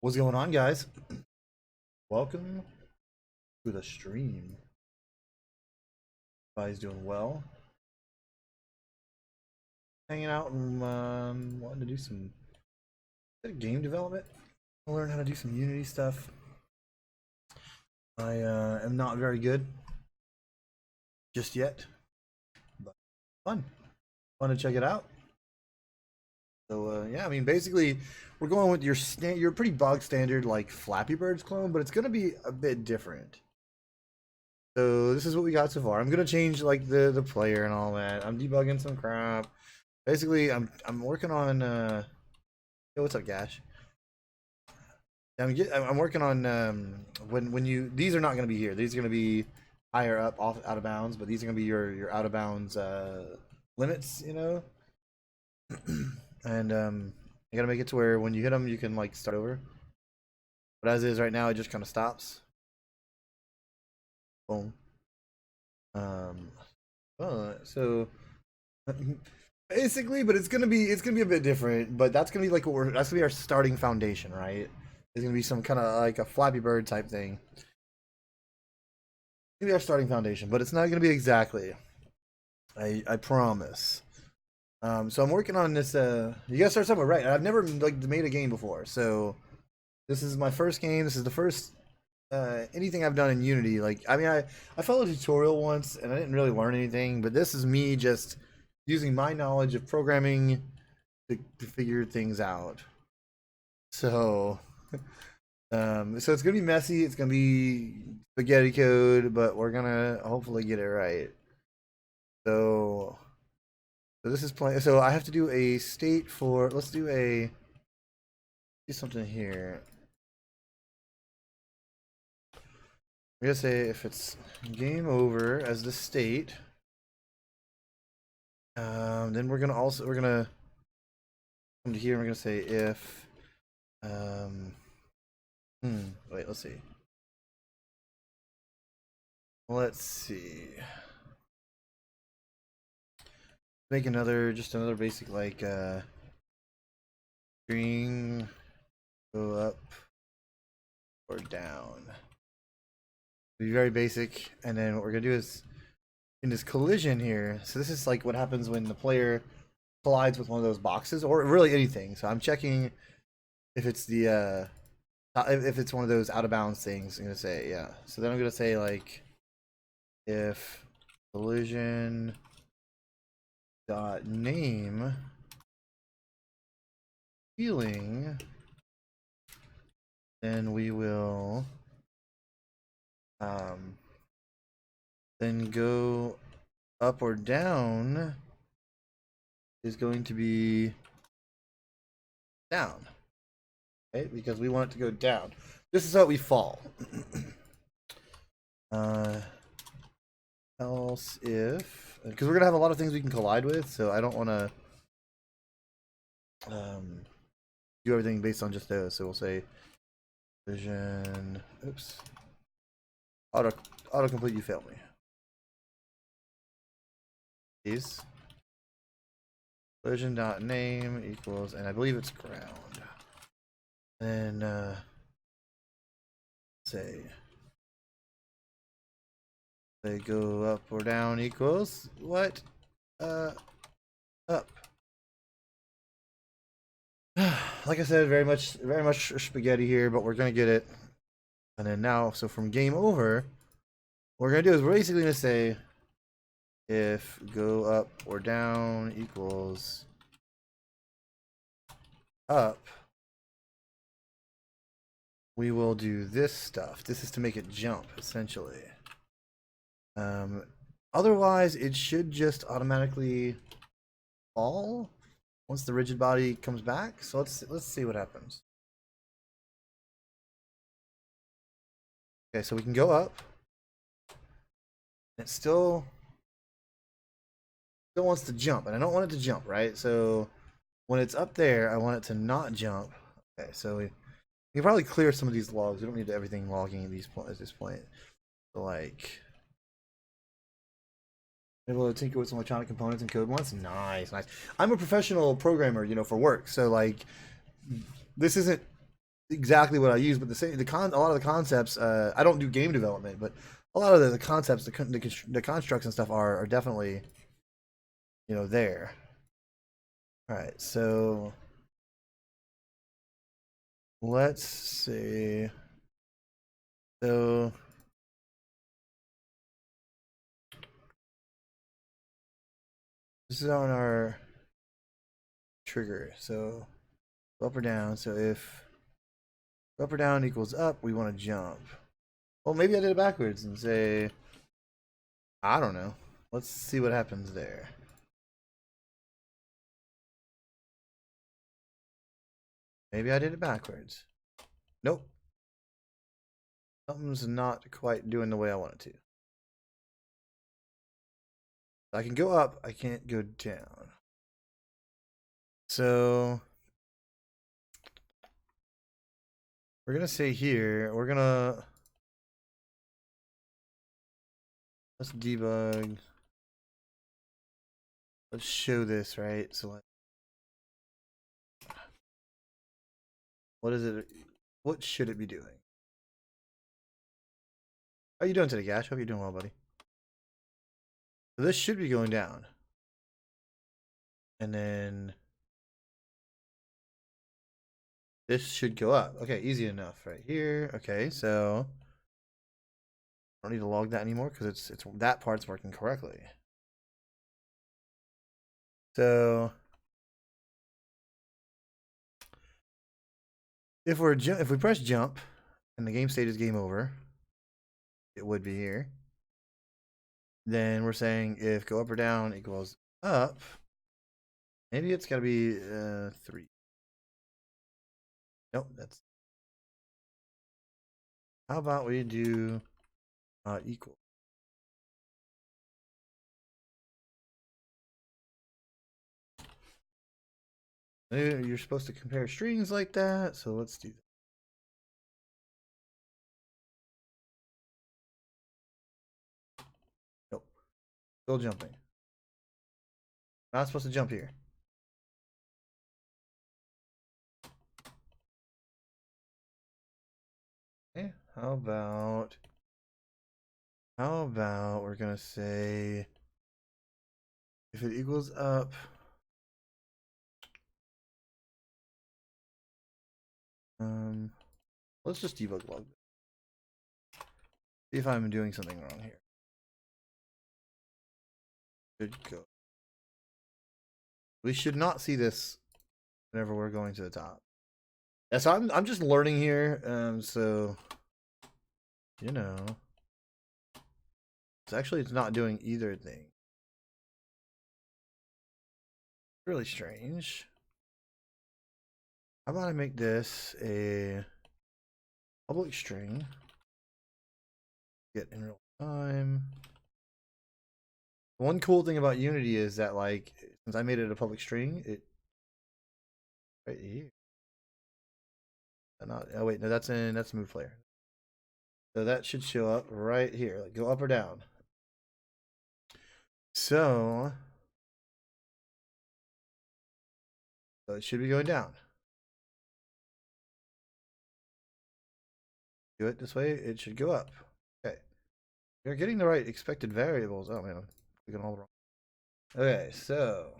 What's going on, guys? Welcome to the stream. Everybody's doing well. Hanging out and wanting to do some bit of game development. Learn how to do some Unity stuff. I am not very good just yet, but fun. Fun to check it out. So yeah, I mean, basically, we're going with your pretty bog standard like Flappy Birds clone, but it's gonna be a bit different. So this is what we got so far. I'm gonna change like the player and all that. I'm debugging some crap. Basically, I'm working on yo, what's up, Gash? I'm working on when you these are not gonna be here. These are gonna be higher up, off out of bounds, but these are gonna be your out of bounds limits, you know. And you gotta make it to where when you hit them, you can like start over. But as is right now, it just kind of stops. Boom. Um, so basically, but it's gonna be a bit different. But that's gonna be like that's gonna be our starting foundation, right? It's gonna be some kind of like a Flappy Bird type thing. It's gonna be our starting foundation, but it's not gonna be exactly. I promise. So I'm working on this. You gotta start somewhere, right? I've never like made a game before, so this is my first game. This is the first anything I've done in Unity. Like, I mean, I followed a tutorial once and I didn't really learn anything, but this is me just using my knowledge of programming to figure things out. So, so it's gonna be messy. It's gonna be spaghetti code, but we're gonna hopefully get it right. So, so this is playing. So I have to do a state for. Let's do something here. We're gonna say if it's game over as the state. Then we're gonna come to here and we're gonna say if wait, let's see. Let's see. Make another basic like string go up or down. Be very basic, and then what we're gonna do is in this collision here. So this is like what happens when the player collides with one of those boxes or really anything. So I'm checking if it's the if it's one of those out of bounds things. I'm gonna say yeah. So then I'm gonna say like if collision dot name feeling, then we will then go up or down is going to be down. Okay, because we want it to go down. This is how we fall. Else if, because we're gonna have a lot of things we can collide with, so I don't want to do everything based on just those. So we'll say vision. Oops. Autocomplete. You failed me. These version.name equals, and I believe it's ground. Then say they go up or down equals what? Up. Like I said, very much spaghetti here, but we're gonna get it. And then now, so from game over, what we're gonna do is we're basically gonna say if go up or down equals up, we will do this stuff. This is to make it jump, essentially. Otherwise, it should just automatically fall once the rigid body comes back. So let's see what happens. Okay, so we can go up. It still wants to jump, and I don't want it to jump, right? So when it's up there, I want it to not jump. Okay, so we can probably clear some of these logs. We don't need everything logging at this point. So like, able to tinker with some electronic components and code once. Nice. I'm a professional programmer, you know, for work. So like, this isn't exactly what I use, but a lot of the concepts. I don't do game development, but a lot of the concepts, the constructs and stuff are definitely there. All right, so let's see. So this is on our trigger. So up or down. So if up or down equals up, we want to jump. Well, maybe I did it backwards and say, I don't know. Let's see what happens there. Maybe I did it backwards. Nope. Something's not quite doing the way I want it to. I can go up, I can't go down. So we're gonna say here, let's debug. Let's show this, right? So what is it? What should it be doing? How are you doing today, Gash? Hope you're doing well, buddy. So this should be going down. And then this should go up. Okay, easy enough right here. Okay, so I don't need to log that anymore because it's that part's working correctly. So if we press jump and the game state is game over, it would be here. Then we're saying if go up or down equals up, maybe it's got to be 3. Nope, that's. How about we do equal? You're supposed to compare strings like that, so let's do that. Nope, still jumping. Not supposed to jump here. Okay, how about we're gonna say if it equals up. Let's just debug log. See if I'm doing something wrong here. Good go. We should not see this whenever we're going to the top. Yeah, so I'm just learning here. So it's not doing either thing. Really strange. How about I make this a public string? Get in real time. One cool thing about Unity is that, like, since I made it a public string, it right here. Not, oh wait, no, that's move player. So that should show up right here. Like, go up or down. So it should be going down. Do it this way, it should go up. Okay. You're getting the right expected variables. Oh man, I'm clicking all wrong. Okay, so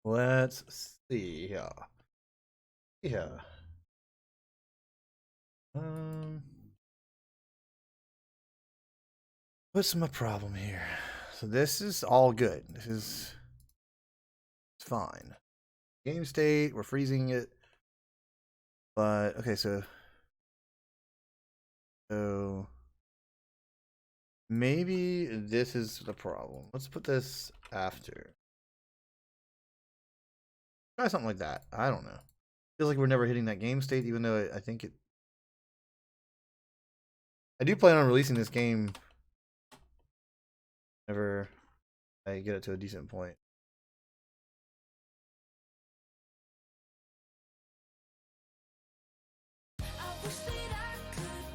let's see here. Yeah. What's my problem here? So this is all good. It's fine. Game state, we're freezing it. But okay, so maybe this is the problem. Let's put this after. Try something like that. I don't know. Feels like we're never hitting that game state, even though I think it. I do plan on releasing this game whenever I get it to a decent point.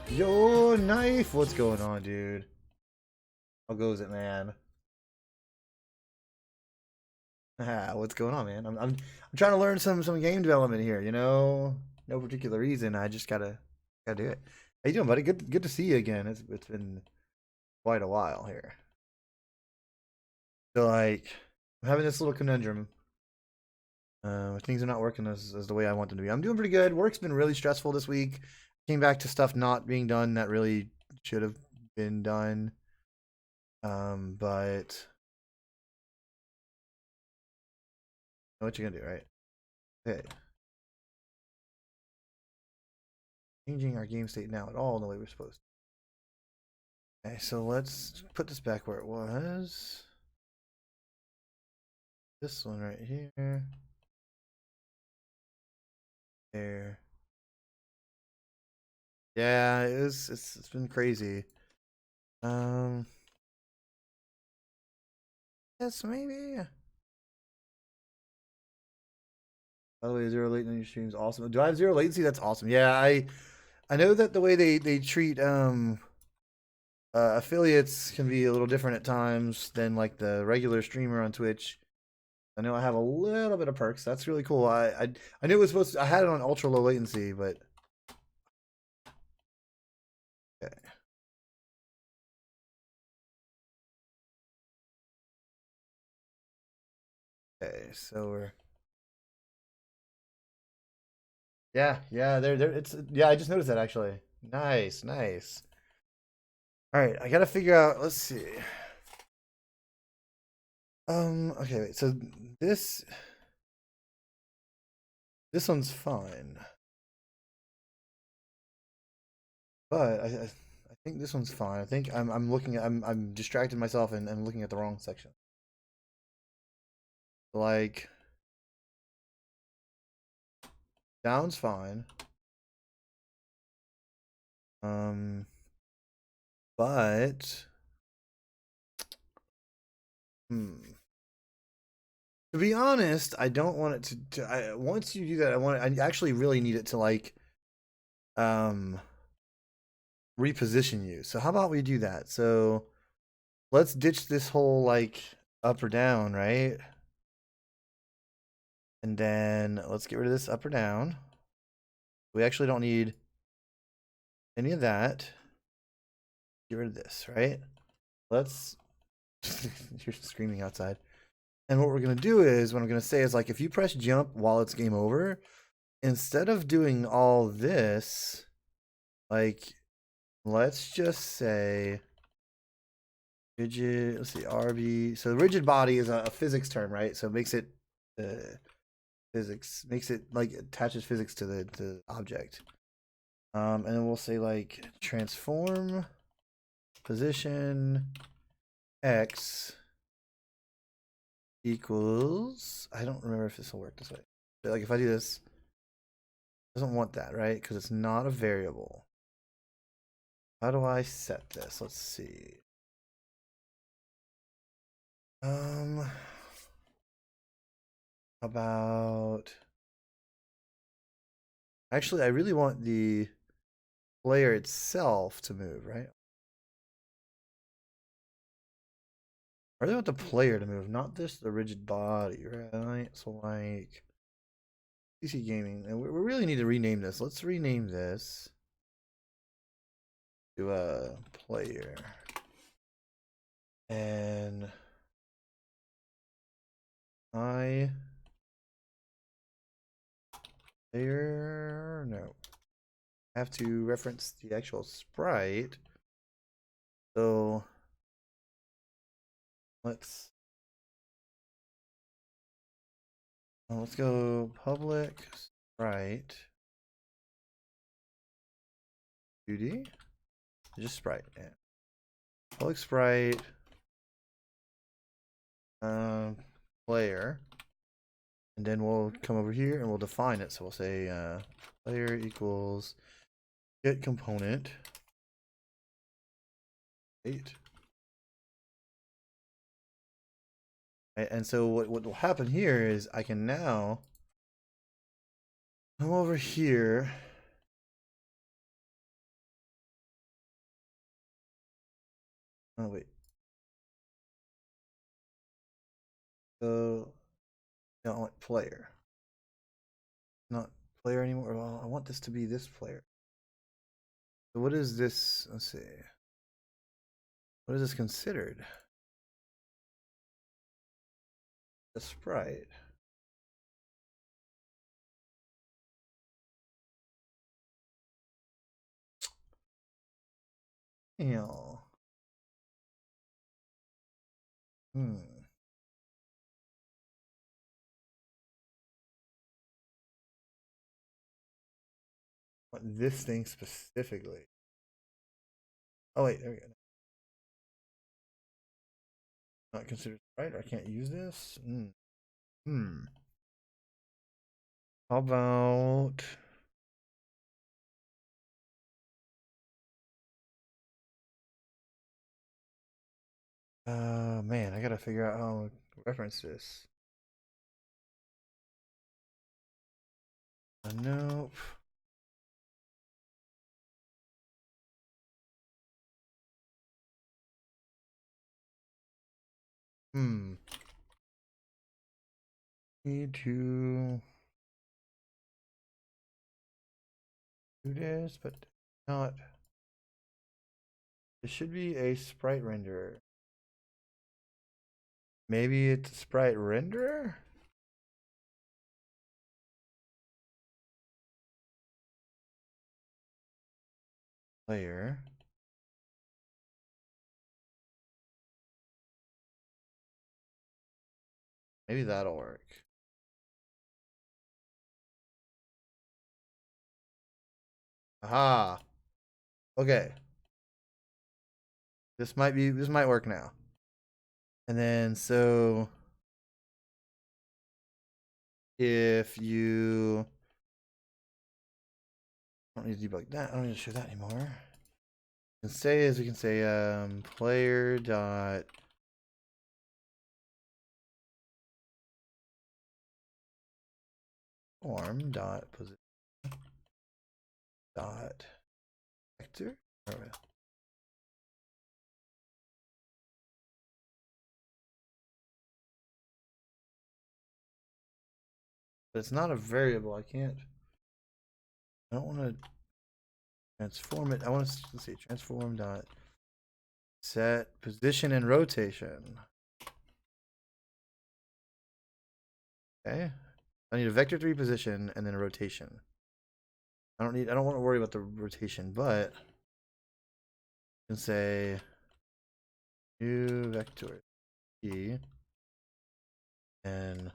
Yo, knife! What's going on, dude? How goes it, man? What's going on, man? I'm trying to learn some game development here, you know? no particular reason. I just gotta do it. How you doing, buddy? Good to see you again. It's been quite a while here. So like, I'm having this little conundrum. Things are not working as the way I want them to be. I'm doing pretty good. Work's been really stressful this week. Came back to stuff not being done that really should have been done. But what you gonna do, right? Okay. Changing our game state now at all in the way we're supposed to. Okay, so let's put this back where it was. This one right here. There. Yeah, it's been crazy. Yes, maybe. By the way, zero latency on your streams, awesome. Do I have zero latency? That's awesome. Yeah, I know that the way they treat affiliates can be a little different at times than like the regular streamer on Twitch. I know I have a little bit of perks. That's really cool. I knew it was supposed to, I had it on ultra low latency, but okay. Okay, so we're yeah, there it's yeah, I just noticed that actually. Nice, nice. All right, I gotta figure out. Let's see. Okay, wait. So this this one's fine, but I think this one's fine. I think I'm looking at I'm distracted myself and looking at the wrong section. Like down's fine. Um, but hmm. To be honest, I don't want it once you do that, I actually really need it to like um reposition you. So how about we do that? So let's ditch this whole like up or down, right? And then let's get rid of this up or down. We actually don't need any of that. Get rid of this, right? Let's you're screaming outside. And what we're gonna do is what I'm gonna say is like if you press jump while it's game over, instead of doing all this, like let's just say rigid, let's see, RB. So rigid body is a physics term, right? So it makes it physics, makes it like attaches physics to the object. And then we'll say like transform position X equals, I don't remember if this will work this way. But like if I do this, it doesn't want that, right? Because it's not a variable. How do I set this? Let's see. About actually I really want the player itself to move, right? I really want the player to move, not this the rigid body, right? So like PC gaming, and we really need to rename this. Let's rename this to a player, and I player no. I have to reference the actual sprite. So let's go public sprite 2D. Just sprite. Yeah. Public sprite player. And then we'll come over here and we'll define it. So we'll say player equals get component 8. Right, and so what will happen here is I can now come over here. Oh wait. So no, I want player, not player anymore. Well, I want this to be this player. So what is this? Let's see. What is this considered? A sprite. Yeah. Hmm. Want this thing specifically. Oh wait, there we go. Not considered sprite. I can't use this. Hmm. How about? Man, I gotta figure out how to reference this. Nope. Hmm. Need to do this, but not. It should be a sprite renderer. Maybe it's a sprite renderer? Player. Maybe that'll work. Aha. Okay. This might work now. And then so if you I don't need to debug that, I don't need to show that anymore. We can say player dot form dot position dot vector. But it's not a variable. I don't want to transform it. I want to, let's see, transform dot set position and rotation. Okay. I need a vector3 position and then a rotation. I don't want to worry about the rotation, but I can say new vector e and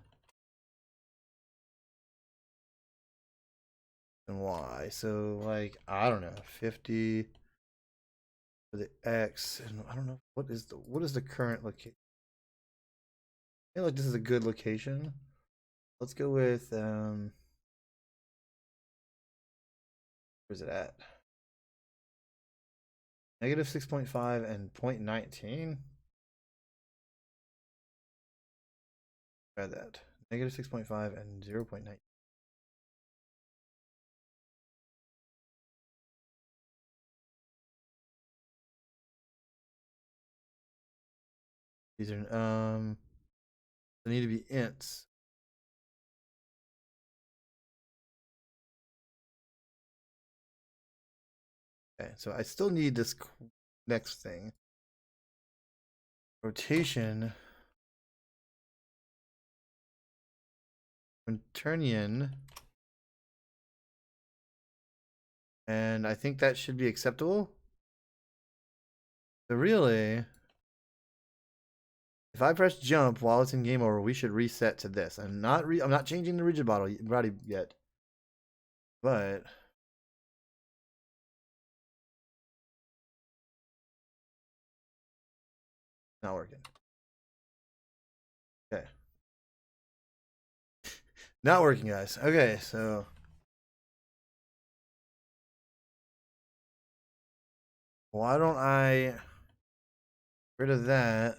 y. So like I don't know, 50 for the x, and I don't know what is the current location. I feel like this is a good location. Let's go with where's it at? Negative 6.5 and 0.19. Try that. Negative 6.5 and 0.9. These are they need to be ints. Okay, so I still need this next thing. Rotation. Quaternion. And I think that should be acceptable. So really, if I press jump while it's in game over, we should reset to this. I'm not changing the rigid body yet. But not working. Okay. Not working, guys. Okay, so why don't I get rid of that?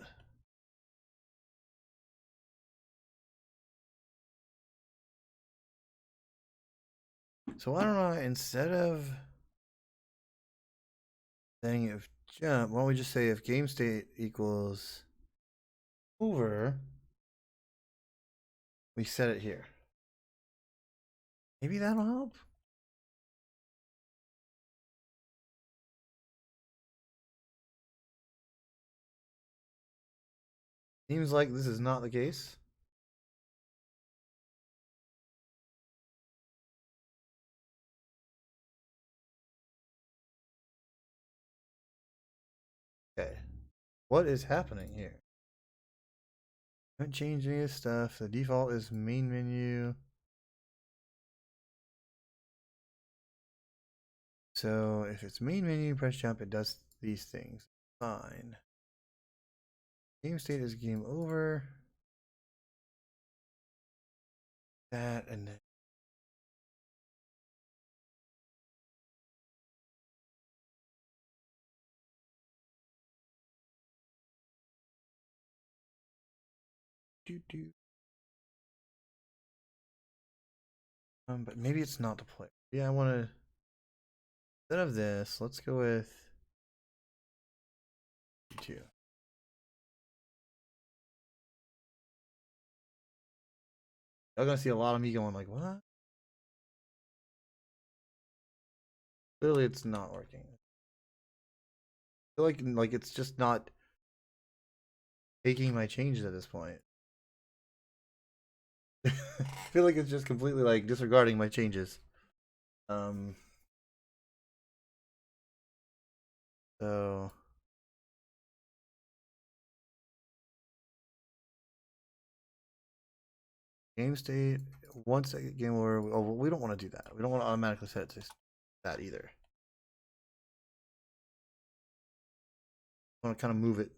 So why don't I, instead of saying if jump, why don't we just say if game state equals over, we set it here. Maybe that'll help. Seems like this is not the case. Okay. What is happening here? Haven't changed any of this stuff. The default is main menu. So if it's main menu, press jump, it does these things. Fine. Game state is game over. That and then do. But maybe it's not the player. Yeah, I want to. Instead of this, let's go with 2. Y'all gonna see a lot of me going like, what? Clearly, it's not working. I feel like it's just not taking my changes at this point. I feel like it's just completely like disregarding my changes. So game state, once game over. Oh, we don't want to do that. We don't want to automatically set it to that either. I want to kind of move it.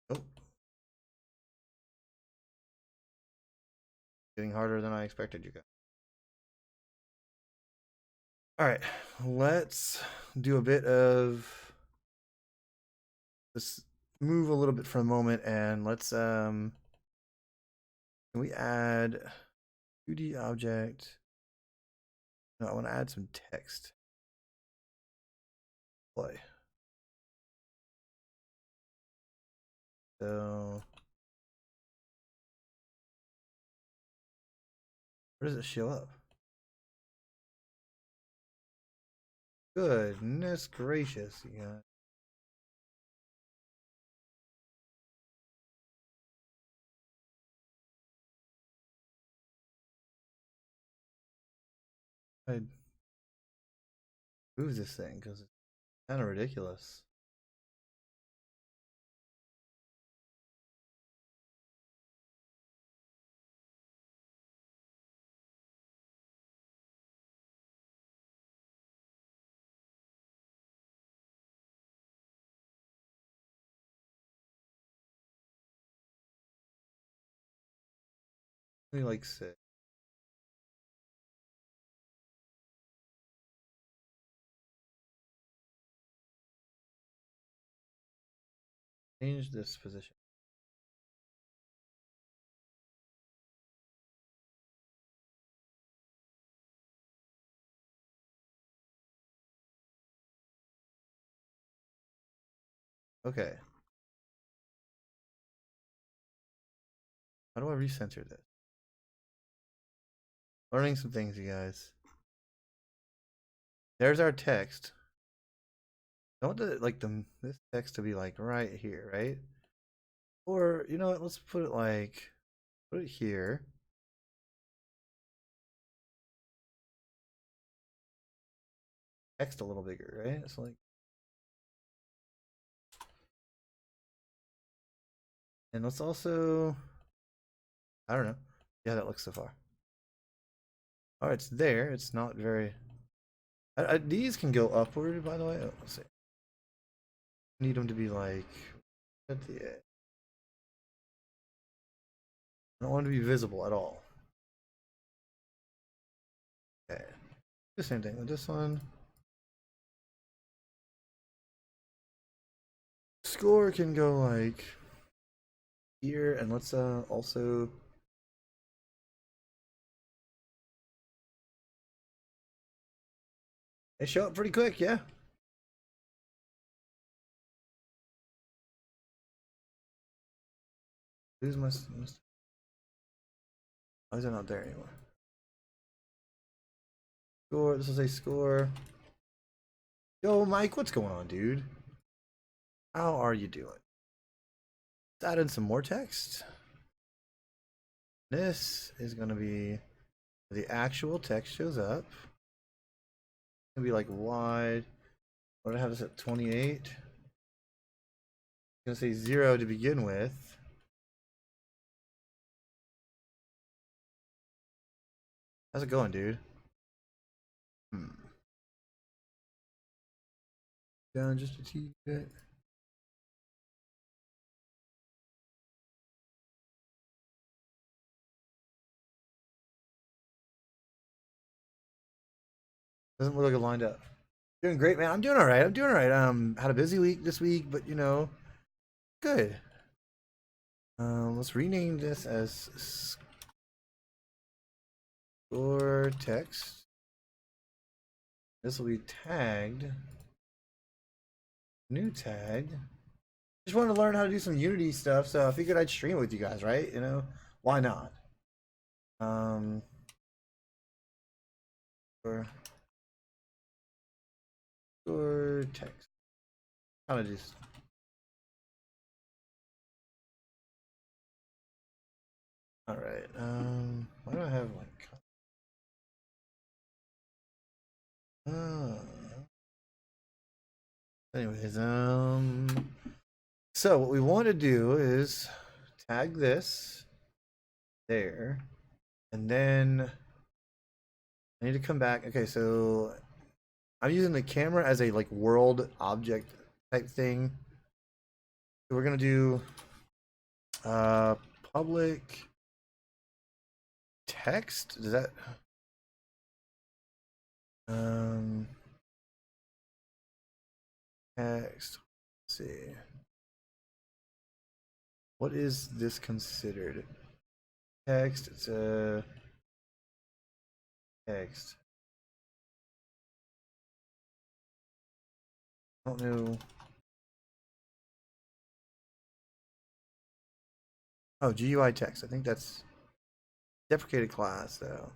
Oh, getting harder than I expected, you guys. All right, let's do a bit of. Let's move a little bit for a moment and let's can we add 2D object? No, I want to add some text. Play. So where does it show up? Goodness gracious, you guys. I move this thing because it's kind of ridiculous. Maybe like 6. Change this position. Okay. How do I recenter this? Learning some things, you guys. There's our text. I want the this text to be like right here, right? Or you know what? Let's put it here. Text a little bigger, right? It's like, and let's also, I don't know. Yeah, that looks so far. Oh, it's there. It's not very. These can go upward, by the way. Oh, let's see. Need them to be like at the edge. I don't want them to be visible at all. Okay. The same thing with this one. Score can go like here, and let's also. They show up pretty quick, yeah. Lose my. Why is it not there anymore? Score. This will say score. Yo, Mike, what's going on, dude? How are you doing? Let's add in some more text. This is going to be the actual text shows up. It's going to be like wide. What do I have this at 28? I'm going to say 0 to begin with. How's it going, dude? Down just a teeny bit. Doesn't look like it lined up. Doing great, man. I'm doing all right. I'm doing all right. Had a busy week this week, but you know, good. Let's rename this as score text. This will be tagged. New tag. Just wanted to learn how to do some Unity stuff, so I figured I'd stream with you guys, right? You know, why not? Score text. Kind of just. All right. Why do I have like? Anyways, so what we want to do is tag this there, and then I need to come back. Okay, so I'm using the camera as a like world object type thing. So we're gonna do public text. Does that text? Let's see. What is this considered? Text. It's a text. I don't know. Oh, GUI text. I think that's deprecated class though.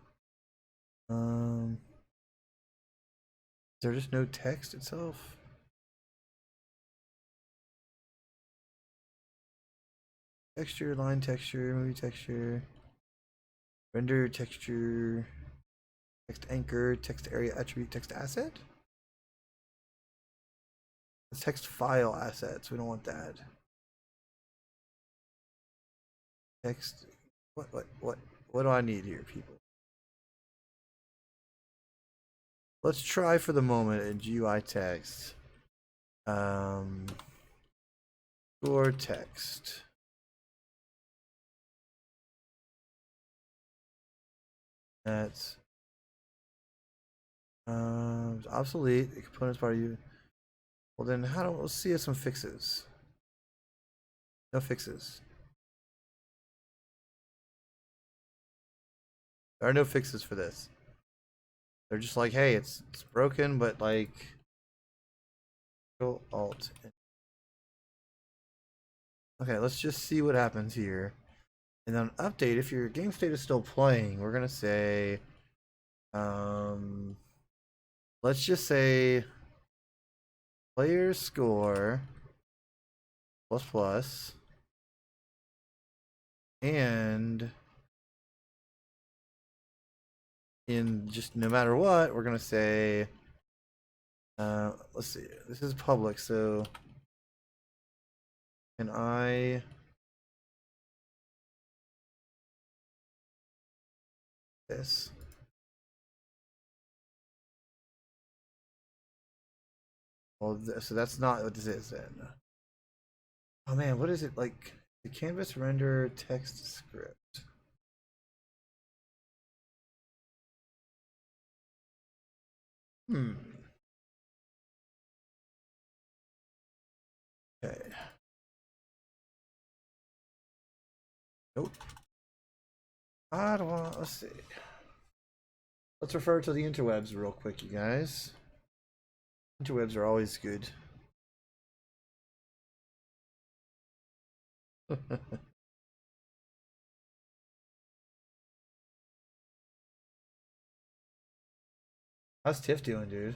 Is there just no text itself? Texture, line texture, movie texture, render texture, text anchor, text area attribute, text asset? It's text file assets. We don't want that. Text. What do I need here, people? Let's try for the moment in GUI text. Score text. That's obsolete. The components part of you. Well then, let's see some fixes. No fixes. There are no fixes for this. They're just like, hey, it's broken, but like, Control Alt. Okay, let's just see what happens here. And then update, if your game state is still playing, we're gonna say, let's just say player score plus and in just no matter what, we're gonna say, let's see, this is public, so can I this? Well, so that's not what this is then. Oh man, what is it like? The canvas render text script. Okay. Nope. I don't want. Let's see. Let's refer to the interwebs real quick, you guys. Interwebs are always good. How's Tiff doing, dude?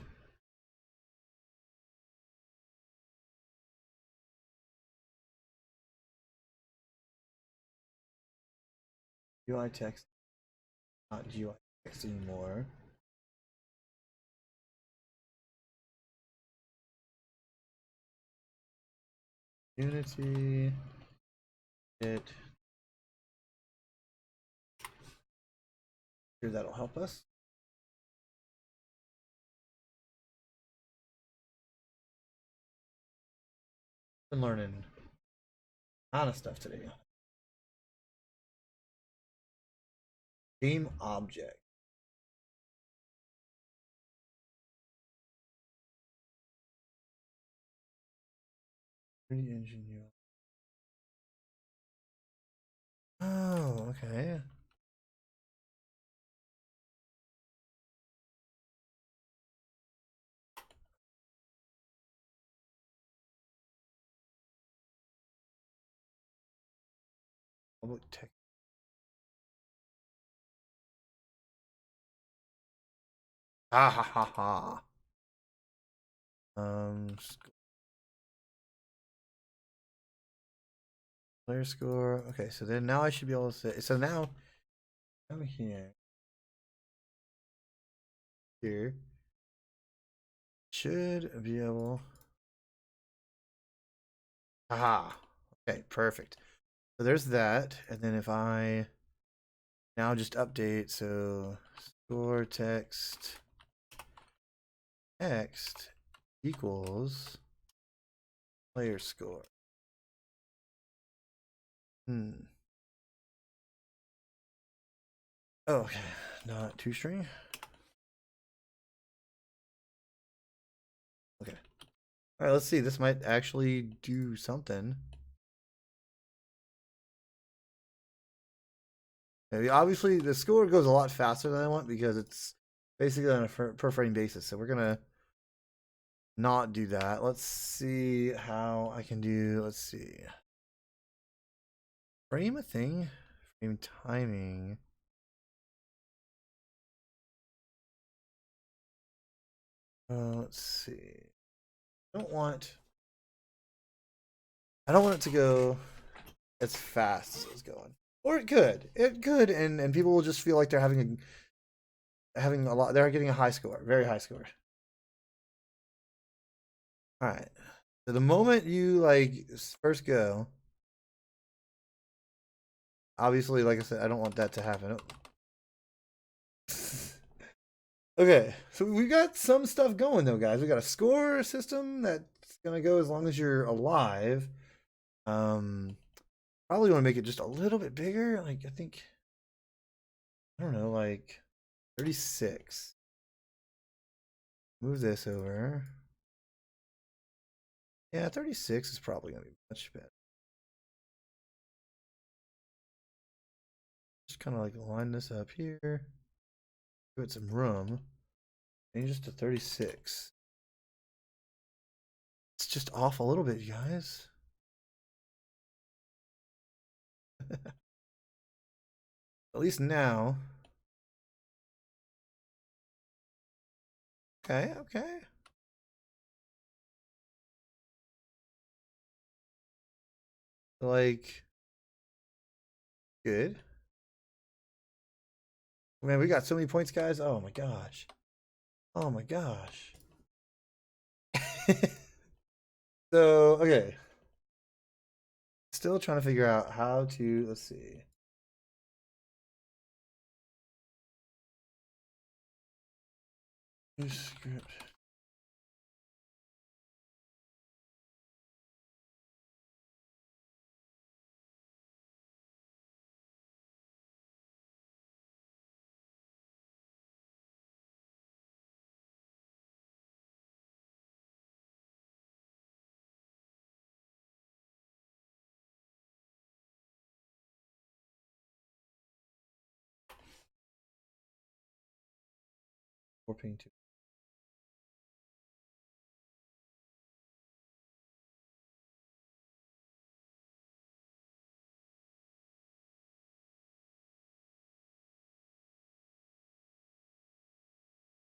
UI text, not GUI text anymore. Unity. It. Here, that'll help us. Been learning a lot of stuff today. Game object. Engine. Oh, okay. Public text. Ha ha ha ha. Player score. Okay, so then now I should be able to say. So now, I'm here. Here. Should be able. Aha. Okay, perfect. So there's that. And then if I now just update, so score text equals player score. Oh, okay, not toString. Okay. All right, let's see. This might actually do something. Obviously, the score goes a lot faster than I want because it's basically on a per frame basis. So we're gonna not do that. Let's see how I can do. Let's see. Frame a thing. Frame timing. Let's see. I don't want it to go as fast as it's going. Or it could. It could, and people will just feel like they're having a lot. They're getting a high score, very high score. All right. So the moment you like first go, obviously, like I said, I don't want that to happen. Okay, so we got some stuff going though, guys. We got a score system that's gonna go as long as you're alive. Probably want to make it just a little bit bigger. Like I think, I don't know, like 36. Move this over. Yeah, 36 is probably gonna be much better. Just kind of like line this up here. Give it some room. Change this to 36. It's just off a little bit, you guys. At least now. Okay, okay. Like, good. Man, we got so many points, guys. Oh my gosh. Oh my gosh. So, okay. Still trying to figure out how to, let's see. New script. Warping to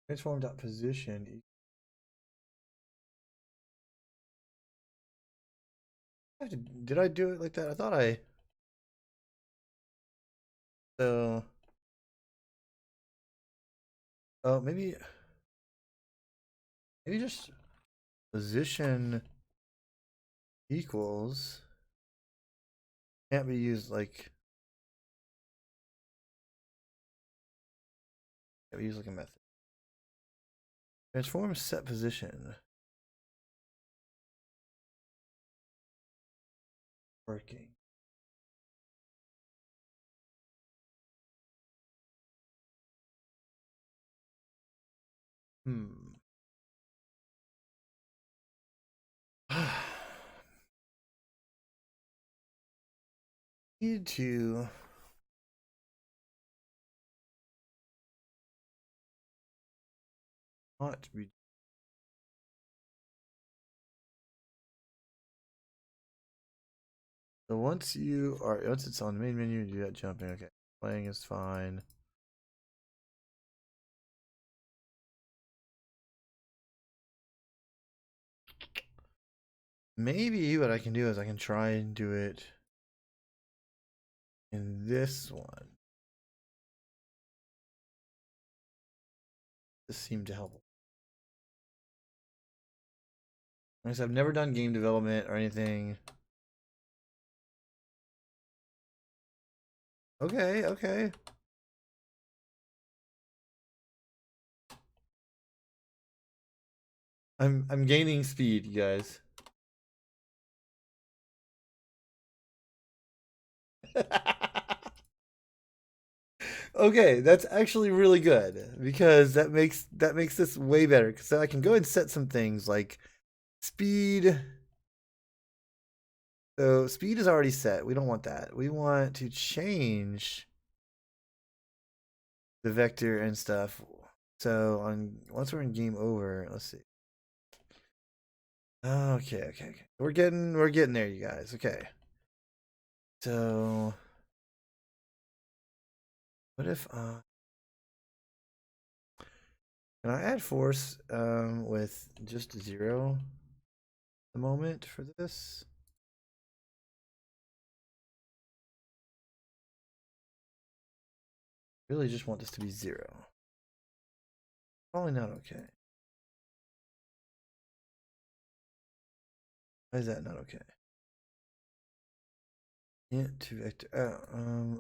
Transform.position. Did I do it like that? I thought I. So. Oh, maybe just position equals can't be used like can't be used like a method. Transform set position. Working. Need to not be. So once it's on the main menu, you do that jumping. Okay, playing is fine. Maybe what I can do is I can try and do it in this one. This seemed to help. Like I said, I've never done game development or anything. Okay, okay. I'm gaining speed, you guys. Okay, that's actually really good because that makes this way better. So I can go and set some things like speed. So speed is already set. We don't want that. We want to change the vector and stuff. So once we're in game over, let's see. Okay. We're getting there, you guys. Okay. So what if can I add force with just 0 at the moment for this? Really just want this to be 0. Probably not okay. Why is that not okay? Int to vector.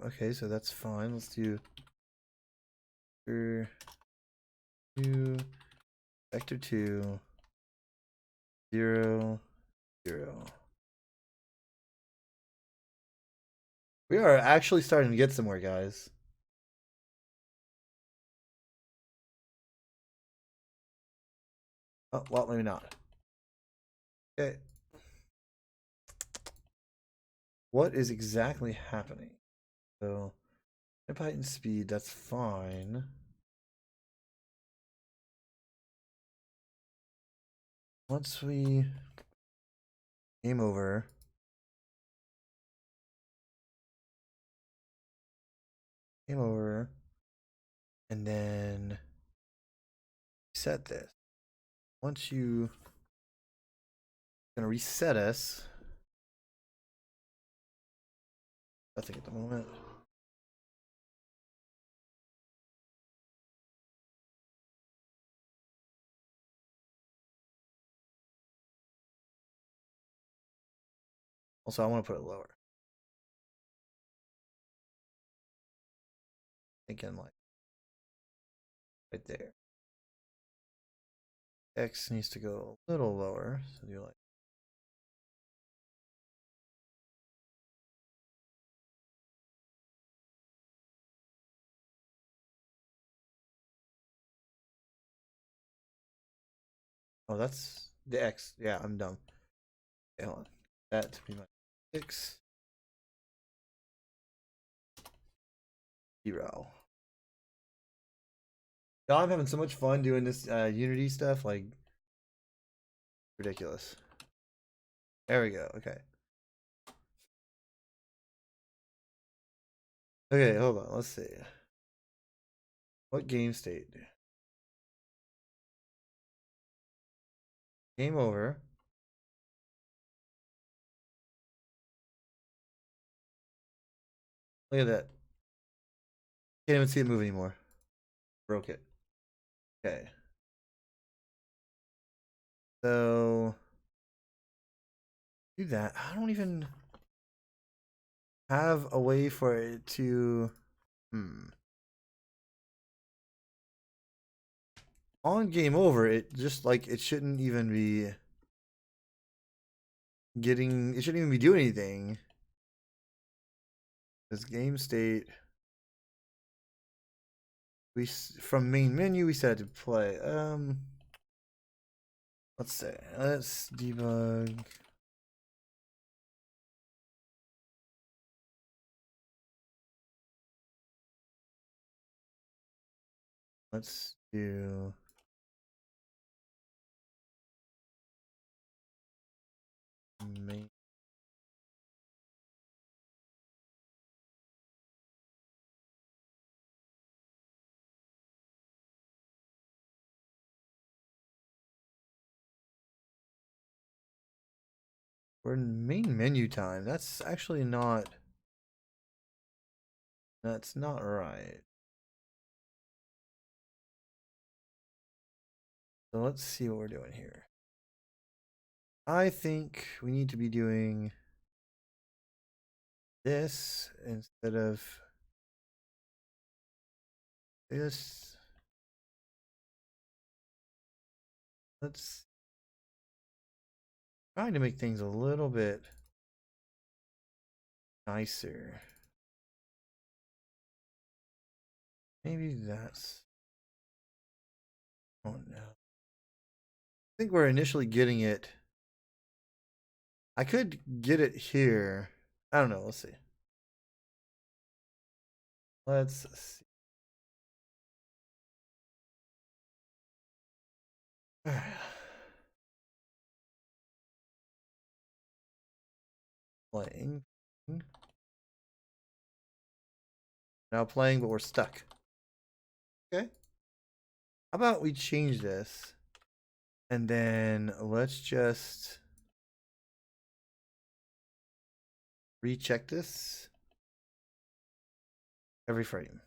Okay, so that's fine. Let's do vector 2, vector 2, 0, 0. We are actually starting to get somewhere, guys. Oh, well, maybe not. Okay. What is exactly happening? So, height and speed, that's fine. Once we game over, and then set this. Once you gonna reset us, nothing at the moment. Also, I want to put it lower. Again, like right there. X needs to go a little lower, so you're like. Oh, that's the X. Yeah, I'm dumb. Okay, hold on. That to be my 6. 0. Y'all, I'm having so much fun doing this Unity stuff, like ridiculous. There we go. Okay. Okay, hold on. Let's see. What game state? Game over. Look at that. Can't even see it move anymore. Broke it. Okay. So do that. I don't even have a way for it to on game over, it just like it shouldn't even be getting, it shouldn't even be doing anything. This game state, we from main menu we set it to play. Let's say let's debug. Let's do main. We're in main menu time. That's actually not. That's not right. So let's see what we're doing here. I think we need to be doing this instead of this. Let's try to make things a little bit nicer. Maybe that's. Oh no. I think we're initially getting it. I could get it here. I don't know. Let's see. Let's see. Playing. Now playing, but we're stuck. Okay. How about we change this? And then let's just recheck this every frame.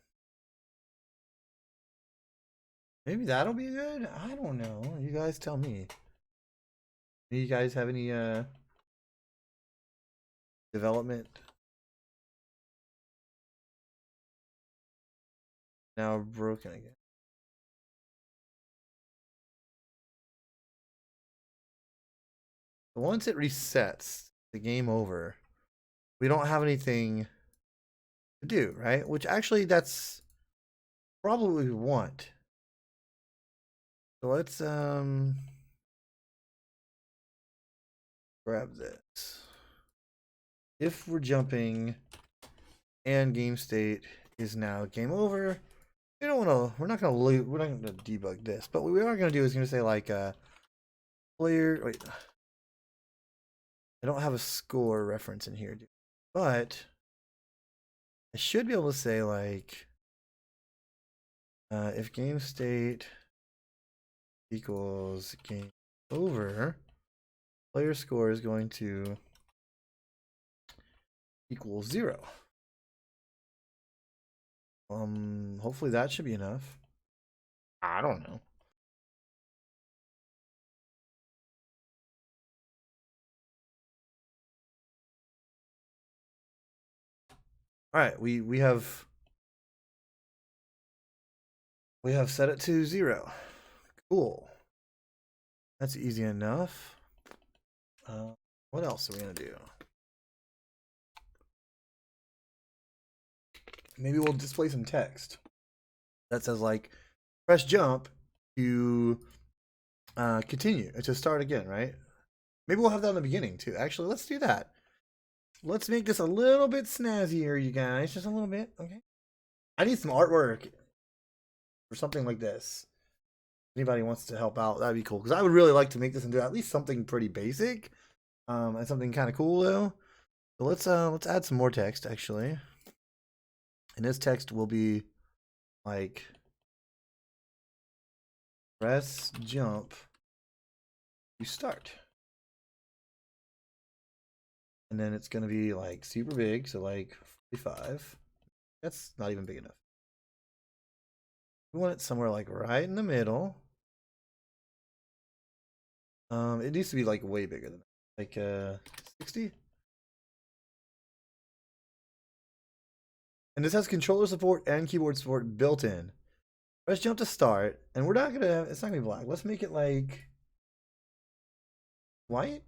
Maybe that'll be good. I don't know. You guys tell me. Do you guys have any development? Now broken again. Once it resets the game over, we don't have anything to do, right? Which actually that's probably what we want. So let's grab this. If we're jumping and game state is now game over, we don't want to, we're not going to debug this, but what we are going to do is going to say like player, wait, I don't have a score reference in here, but I should be able to say like if game state equals game over, player score is going to equal 0. Hopefully that should be enough. I don't know. All right, we have set it to 0. Cool. That's easy enough. What else are we gonna do? Maybe we'll display some text that says like press jump to continue to start again, right? Maybe we'll have that in the beginning too. Actually, let's do that. Let's make this a little bit snazzier, you guys. Just a little bit, okay? I need some artwork for something like this. Anybody wants to help out, that'd be cool. Because I would really like to make this into at least something pretty basic. And something kind of cool though. So let's add some more text actually. And this text will be like press jump to start. And then it's going to be like super big, so like 45. That's not even big enough. We want it somewhere like right in the middle. It needs to be like way bigger than that. Like 60. And this has controller support and keyboard support built in. Press jump to start, and we're not gonna. It's not gonna be black. Let's make it like white.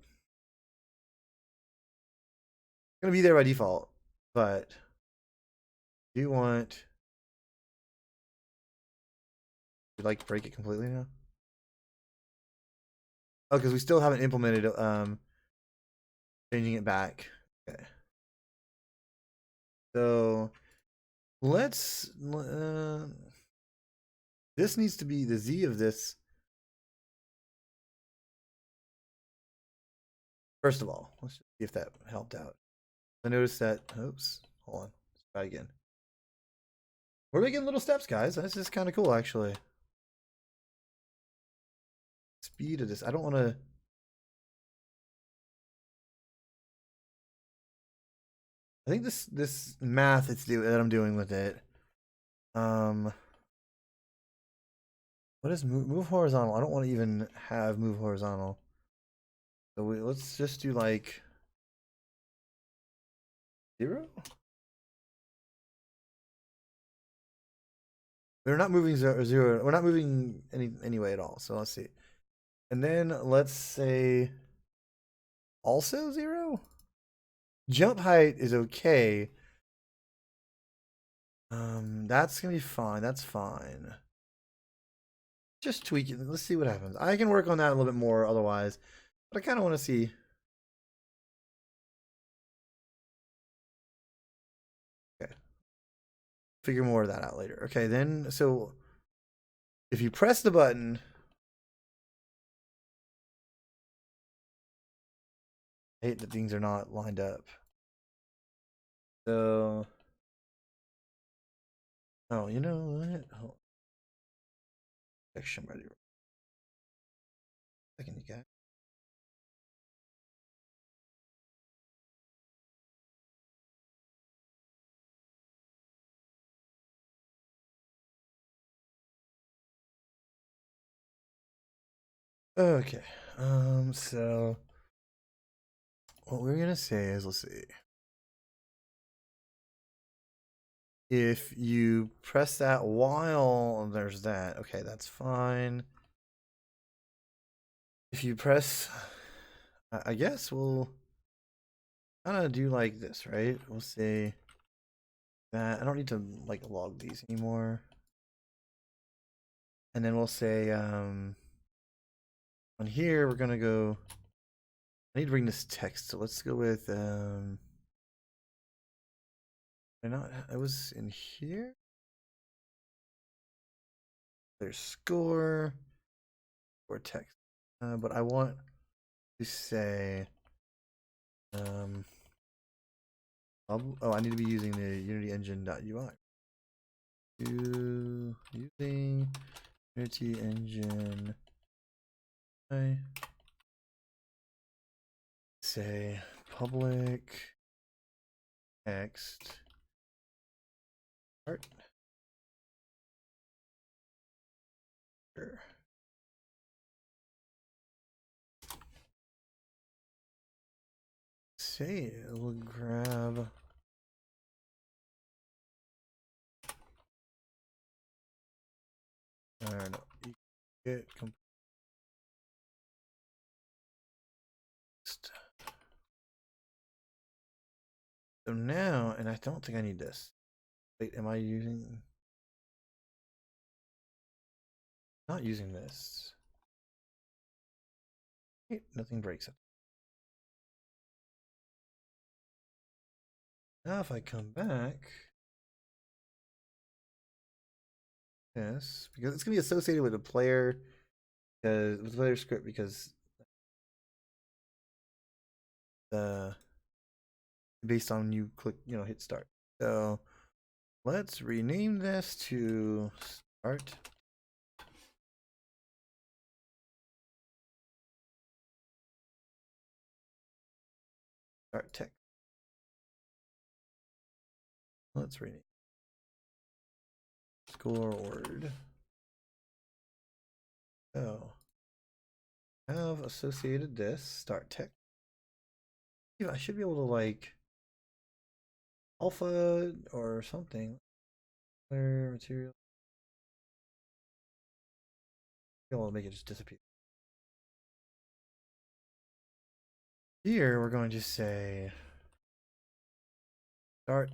It's gonna be there by default, but do you want to like break it completely now? Oh, because we still haven't implemented changing it back. Okay. So let's this needs to be the Z of this. First of all, let's see if that helped out. I noticed that. Oops, hold on. Let's try again. We're making little steps, guys. This is kind of cool, actually. Speed of this. I don't want to. I think this math that I'm doing with it. What is move horizontal? I don't want to even have move horizontal. So let's just do like 0. We're not moving 0. We're not moving anyway at all. So let's see. And then let's say also 0. Jump height is okay. That's gonna be fine. That's fine. Just tweak it. Let's see what happens. I can work on that a little bit more otherwise, but I kind of want to see. Okay. Figure more of that out later. Okay, then so if you press the button, I hate that things are not lined up. So, oh, you know what? Oh. Section ready. Second, you got. Okay. So what we're gonna say is, let's see. If you press that while there's that, okay, that's fine. If you press, I guess we'll kind of do like this, right? We'll say that I don't need to like log these anymore. And then we'll say on here we're gonna go. I need to bring this text, so let's go with I was in here. There's score or text, but I want to say oh, I need to be using the Unity Engine.ui. Using Unity Engine. I say public text art. Sure. Say we'll grab. I don't know. Get so now, and I don't think I need this. Wait, am I using? Not using this. Wait, nothing breaks it. Now if I come back, yes, because it's gonna be associated with the player, with the player script, because based on you click, hit start. So let's rename this to start. Start text. Let's rename. Scoreward. So have associated this start text. Yeah, I should be able to like alpha or something. Clear material. I'll make it just disappear. Here we're going to say start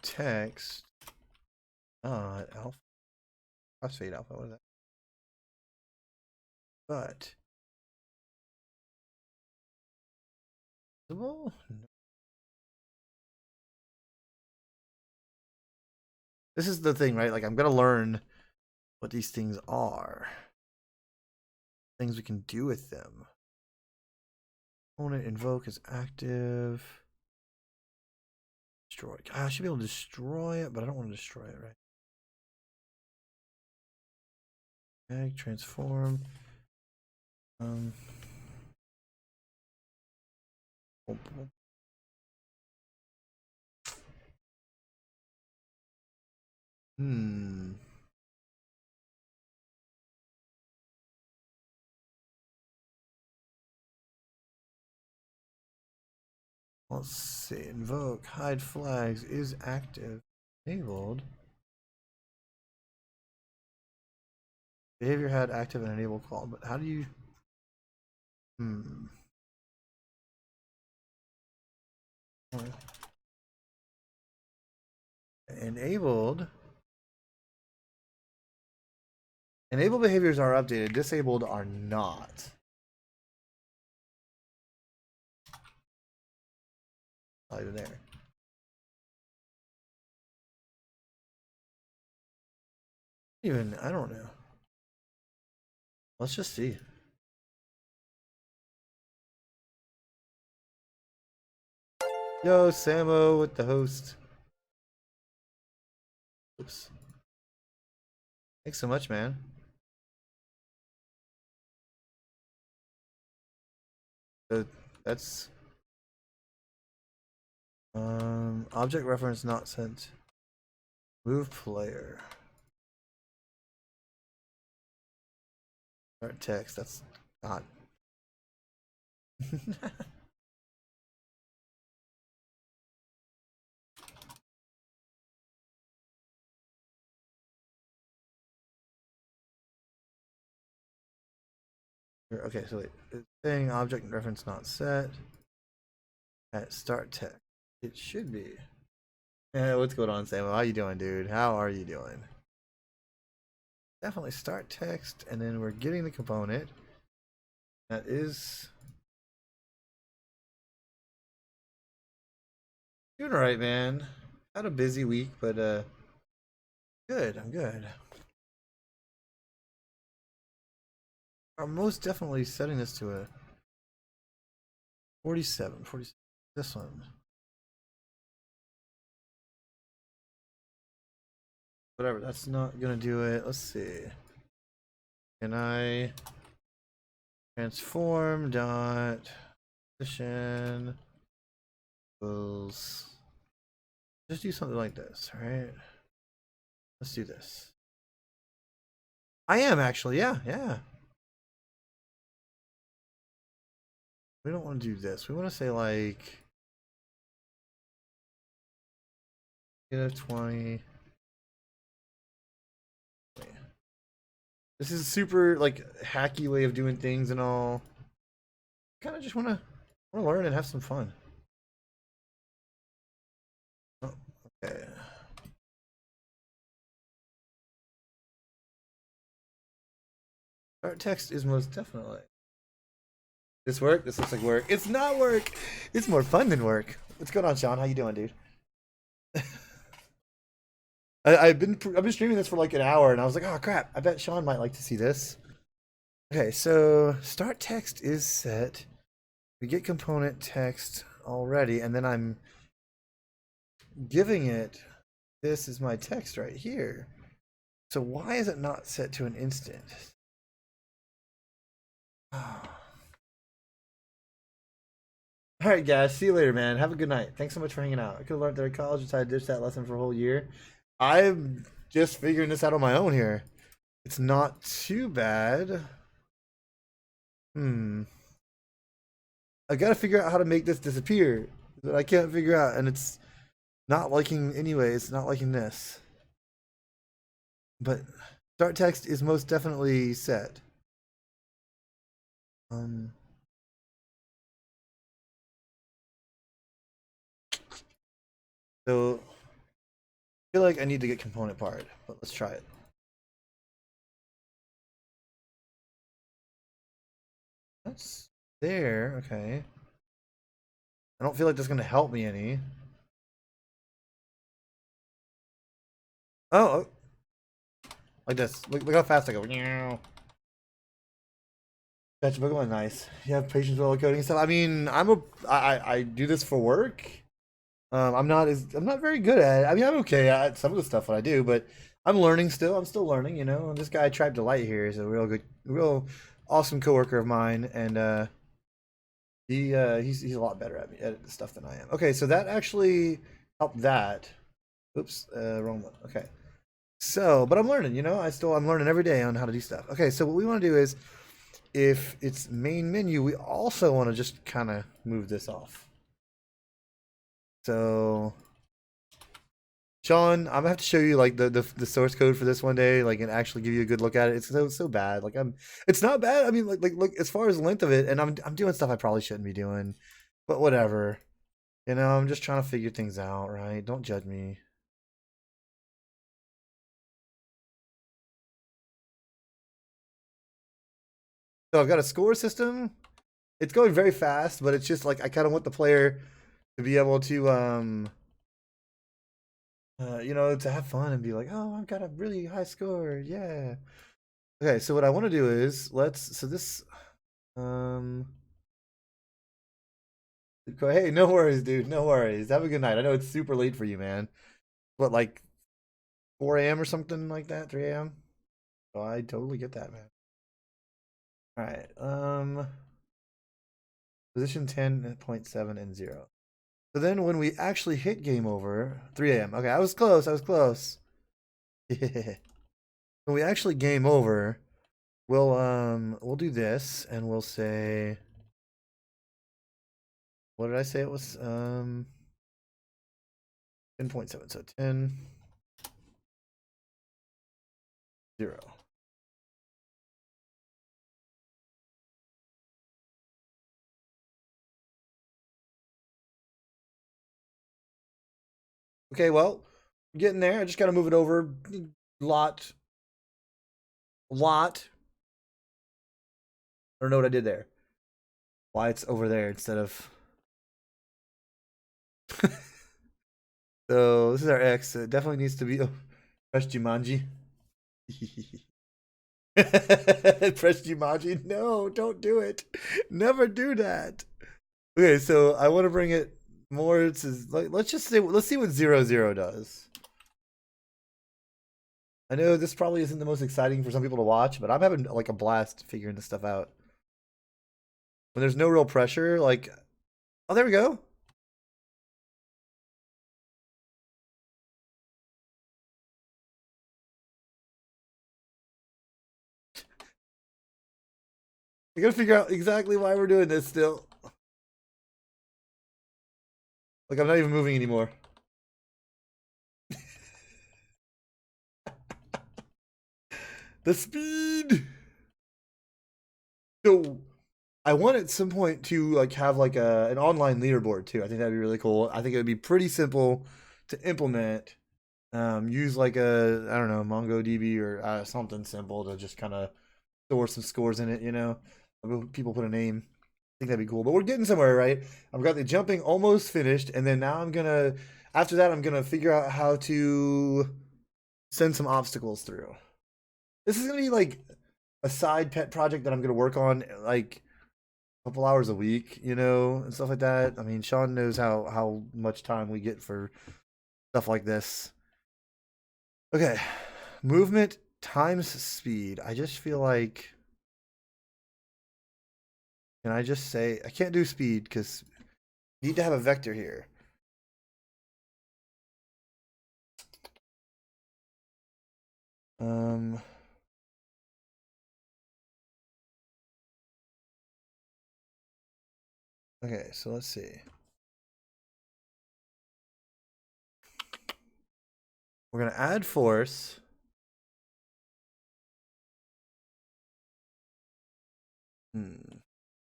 text alpha phosphate alpha. What is that? But visible? No. This is the thing, right? Like I'm gonna learn what these things are. Things we can do with them. Opponent invoke is active. Destroy. God, I should be able to destroy it, but I don't want to destroy it, right? Egg transform. Let's see. Invoke hide flags is active. Enabled. Behavior had active and enable call, but how do you enabled. Enabled behaviors are updated, disabled are not. Either there. Even I don't know. Let's just see. Yo, Samo with the host. Oops. Thanks so much, man. So that's object reference not sent. Move player. Start text. That's not. Okay, so wait. It's saying object reference not set. At start text. It should be. Yeah, what's going on, Samuel? How you doing, dude? How are you doing? Definitely start text, and then we're getting the component. That is doing all right, man. Had a busy week, but good. I'm good. I'm most definitely setting this to a 47. 47. This one. Whatever. That's not gonna do it. Let's see. Can I transform dot position equals? Just do something like this, right? Let's do this. I am actually, yeah. We don't want to do this. We want to say like -20. This is a super like hacky way of doing things and all. Kind of just want to learn and have some fun. Oh, okay. Start text is most definitely. This work? This looks like work. It's not work. It's more fun than work. What's going on, Sean? How you doing, dude? I've been streaming this for like an hour, and I was like, oh crap! I bet Sean might like to see this. Okay, so start text is set. We get component text already, and then I'm giving it. This is my text right here. So why is it not set to an instant? All right, guys. See you later, man. Have a good night. Thanks so much for hanging out. I could have learned that at college until I ditched that lesson for a whole year. I'm just figuring this out on my own here. It's not too bad. I gotta figure out how to make this disappear. But I can't figure out, and it's not liking anyway. It's not liking this. But start text is most definitely set. So I feel like I need to get component part, but let's try it. That's there, okay. I don't feel like that's gonna help me any. Oh, like this. Look how fast I go. That's Pokemon nice. You have patience with all the coding stuff. I mean, I do this for work. I'm not very good at it. I mean, I'm okay at some of the stuff that I do, but I'm learning still. I'm still learning, you know. And this guy Tribe Delight here is a real awesome coworker of mine, and he's a lot better at stuff than I am. Okay, so that actually helped that. Oops, wrong one. Okay. So, but I'm learning, you know. I'm learning every day on how to do stuff. Okay, so what we want to do is, if it's main menu, we also want to just kind of move this off. So, Sean, I'm gonna have to show you like the source code for this one day, like, and actually give you a good look at it. It's so bad. Like it's not bad. I mean, like look as far as the length of it, and I'm doing stuff I probably shouldn't be doing, but whatever. You know, I'm just trying to figure things out, right? Don't judge me. So I've got a score system. It's going very fast, but it's just like I kind of want the player to be able to you know, to have fun and be like, oh, I've got a really high score, yeah. Okay, so what I want to do is hey, no worries, dude, no worries. Have a good night. I know it's super late for you, man. What, like 4 a.m. or something like that, 3 a.m. Oh, I totally get that, man. All right, position 10.7 and 0. So then when we actually hit game over, 3 a.m. Okay, I was close. I was close. When we actually game over, we'll do this and we'll say, what did I say it was? 10.7. So 10 0. Okay, well, getting there. I just got to move it over. Lot. I don't know what I did there. Why it's over there instead of. So this is our X. It definitely needs to be. Oh, press Jumanji. Press Jumanji. No, don't do it. Never do that. Okay, so I want to bring it more to like, let's see what 0 does. I know this probably isn't the most exciting for some people to watch, but I'm having like a blast figuring this stuff out. When there's no real pressure, like, oh, there we go. I gotta figure out exactly why we're doing this still. Like, I'm not even moving anymore. The speed. So I want at some point to like have like an online leaderboard too. I think that'd be really cool. I think it would be pretty simple to implement. Use like I don't know, MongoDB or something simple to just kind of store some scores in it. You know, people put a name. I think that'd be cool. But we're getting somewhere, right? I've got the jumping almost finished, and then now after that, I'm gonna figure out how to send some obstacles through. This is gonna be like a side pet project that I'm gonna work on like a couple hours a week, you know, and stuff like that. I mean, Sean knows how much time we get for stuff like this. Okay, movement times speed. I just feel like, can I just say I can't do speed because Need to have a vector here. Okay, so let's see. We're gonna add force.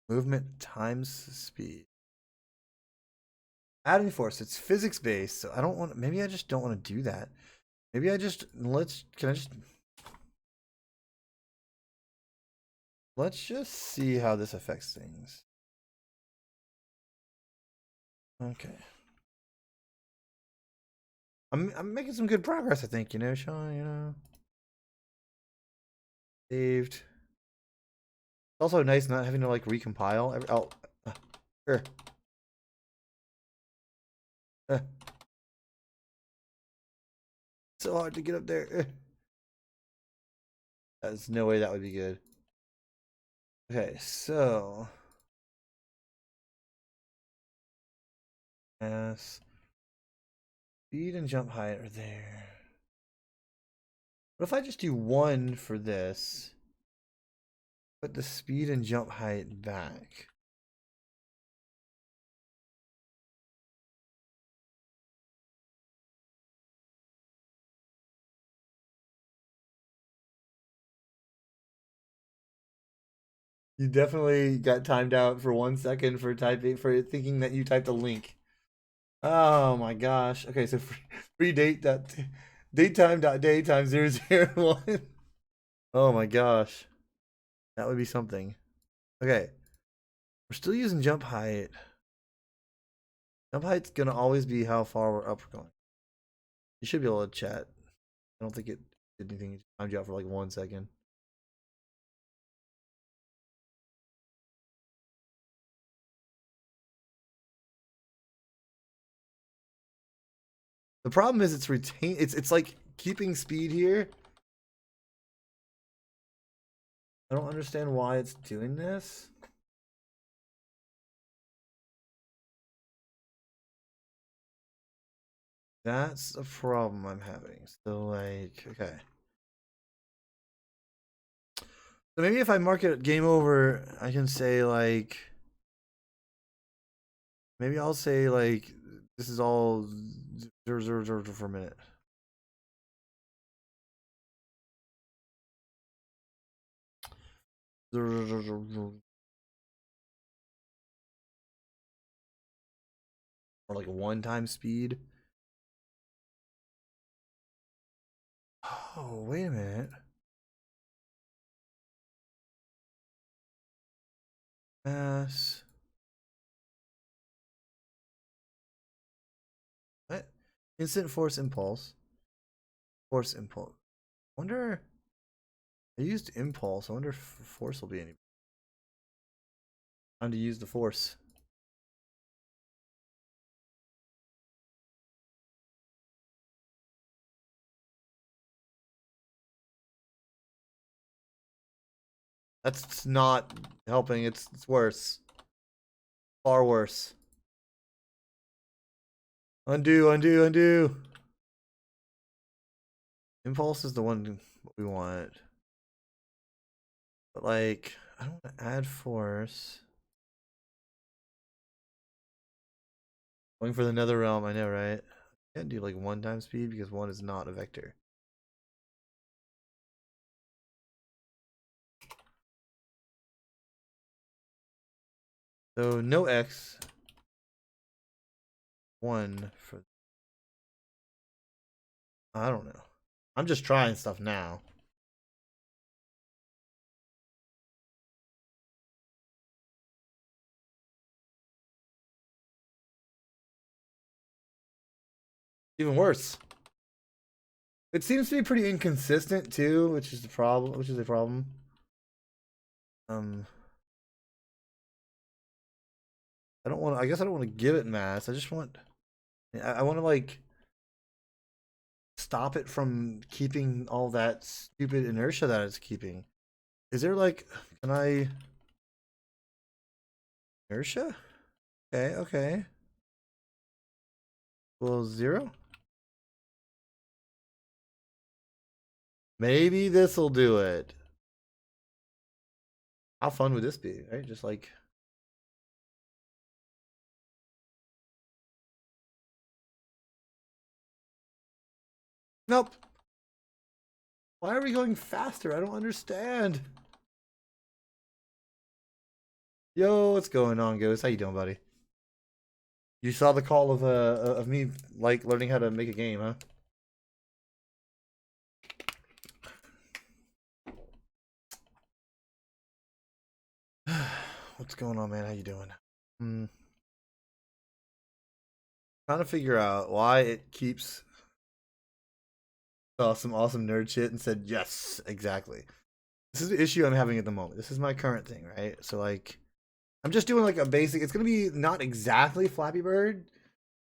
Movement times speed. Adding force. It's physics based, so I don't want. Maybe I just don't want to do that. Maybe I just Can I just? Let's just see how this affects things. Okay. I'm making some good progress, I think, Sean, Saved. It's also nice not having to like recompile every here. So hard to get up there. There's no way that would be good. Okay, so yes. Speed and jump height are there. What if I just do 1 for this? Put the speed and jump height back. You definitely got timed out for 1 second for thinking that you typed a link. Oh my gosh. Okay, so free datetime.day times 001. Oh my gosh. That would be something. Okay. We're still using jump height. Jump height's gonna always be how far we're up we're going. You should be able to chat. I don't think it did anything. It timed you out for like 1 second. The problem is it's like keeping speed here. I don't understand why it's doing this. That's a problem I'm having. So like, okay. So maybe if I mark it game over, I can say like, maybe I'll say like, this is all 0, for a minute. Or like 1 time speed. Oh, wait a minute. Mass. What? Instant force impulse. Force impulse. I wonder. I used impulse. I wonder if force will be any. Time to use the force. That's not helping. It's worse. Far worse. Undo, undo, undo. Impulse is the one we want. But like, I don't want to add force. Going for the nether realm, I know, right? Can't do like 1 time speed because 1 is not a vector. So no X. 1 for. I don't know. I'm just trying stuff now. Even worse. It seems to be pretty inconsistent too, which is the problem. Which is a problem. I don't want. I guess I don't want to give it mass. I just want. I want to like stop it from keeping all that stupid inertia that it's keeping. Is there like? Can I? Inertia? Okay. Okay. equals 0. Maybe this will do it. How fun would this be, right? Just like... Nope. Why are we going faster? I don't understand. Yo, what's going on, Ghost? How you doing, buddy? You saw the call of me like learning how to make a game, huh? What's going on, man? How you doing? Trying to figure out why it keeps some awesome nerd shit and said yes, exactly. This is the issue I'm having at the moment. This is my current thing, right? So like, I'm just doing like a basic. It's gonna be not exactly Flappy Bird.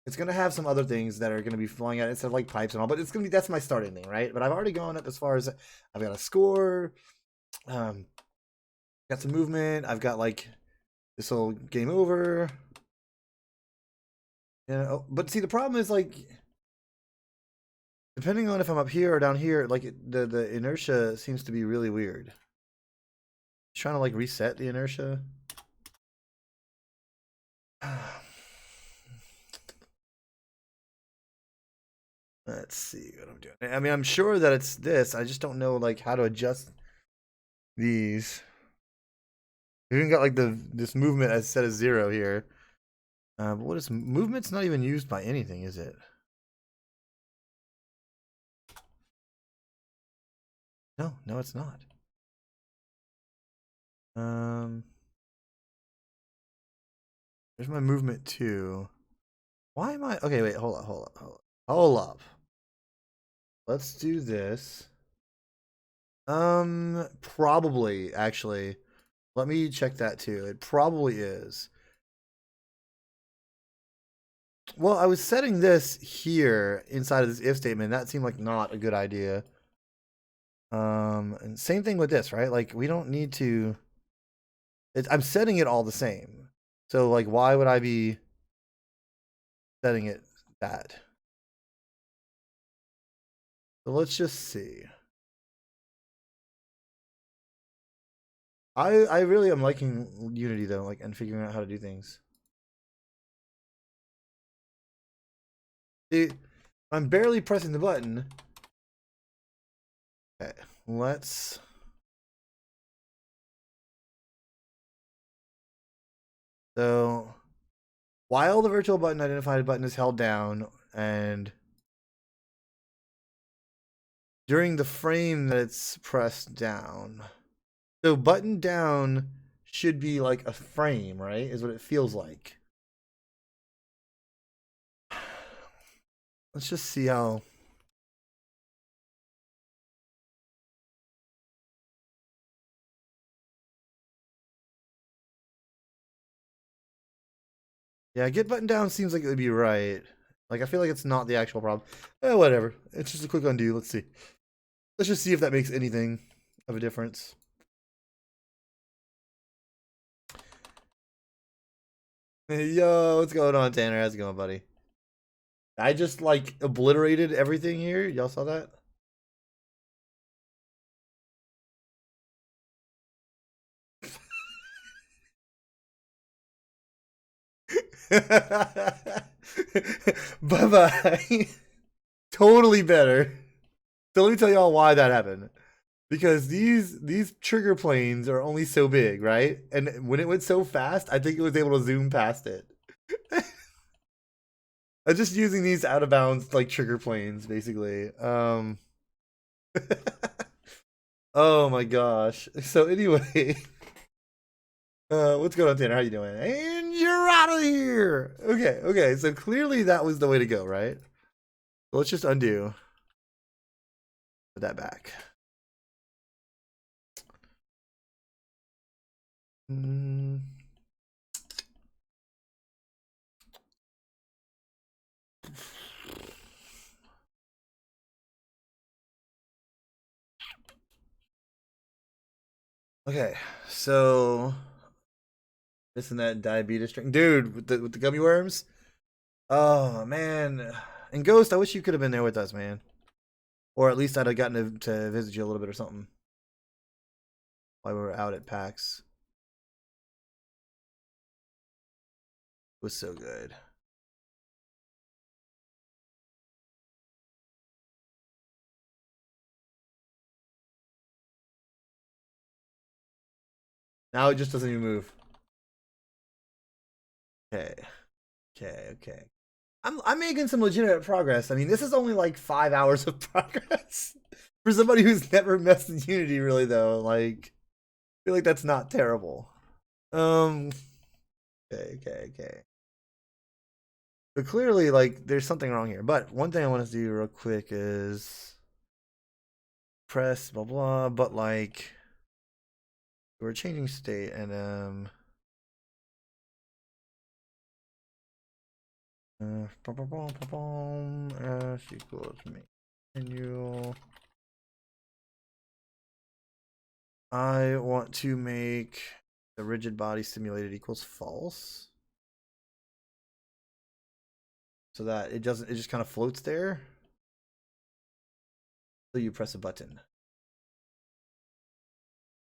It's gonna have some other things that are gonna be flying out instead of like pipes and all. But it's gonna be that's my starting thing, right? But I've already gone up as far as I've got a score. Got some movement. I've got like this whole game over. Yeah, oh, but see the problem is like depending on if I'm up here or down here, like the inertia seems to be really weird. Trying to like reset the inertia. Let's see what I'm doing. I mean, I'm sure that it's this. I just don't know like how to adjust these. We even got like this movement as set as 0 here. But what is movement's not even used by anything, is it? No, it's not. There's my movement too. Why am I okay? Wait, hold up. Let's do this. Probably actually. Let me check that too. It probably is. Well, I was setting this here inside of this if statement. That seemed like not a good idea. And same thing with this, right? Like we don't need to. I'm setting it all the same. So like, why would I be setting it that? So let's just see. I really am liking Unity though, like and figuring out how to do things. See, I'm barely pressing the button. Okay, let's. So, while the virtual button identified button is held down, and during the frame that it's pressed down, so button down should be like a frame, right? Is what it feels like. Let's just see how. Yeah, get button down seems like it would be right. Like I feel like it's not the actual problem. Whatever. It's just a quick undo. Let's see. Let's just see if that makes anything of a difference. Yo, what's going on, Tanner? How's it going, buddy? I just like obliterated everything here. Y'all saw that? Bye bye. Totally better. So let me tell y'all why that happened. Because these trigger planes are only so big, right? And when it went so fast, I think it was able to zoom past it. I'm just using these out of bounds like trigger planes, basically. Oh my gosh. So anyway, what's going on, Tanner? How you doing? And you're out of here. Okay. So clearly that was the way to go, right? So let's just undo. Put that back. Okay, so this and that diabetes drink, dude, with the gummy worms. Oh man, and Ghost, I wish you could have been there with us, man. Or at least I'd have gotten to visit you a little bit or something while we were out at PAX. It was so good. Now it just doesn't even move. Okay. Okay. I'm making some legitimate progress. I mean, this is only like 5 hours of progress for somebody who's never messed with Unity, really. Though, like, I feel like that's not terrible. Um. Okay. But clearly, like, there's something wrong here. But one thing I want to do real quick is press blah blah. But like, we're changing state and S equals me. Menu. I want to make the rigid body simulated equals false. So that it doesn't, it just kind of floats there. So you press a button.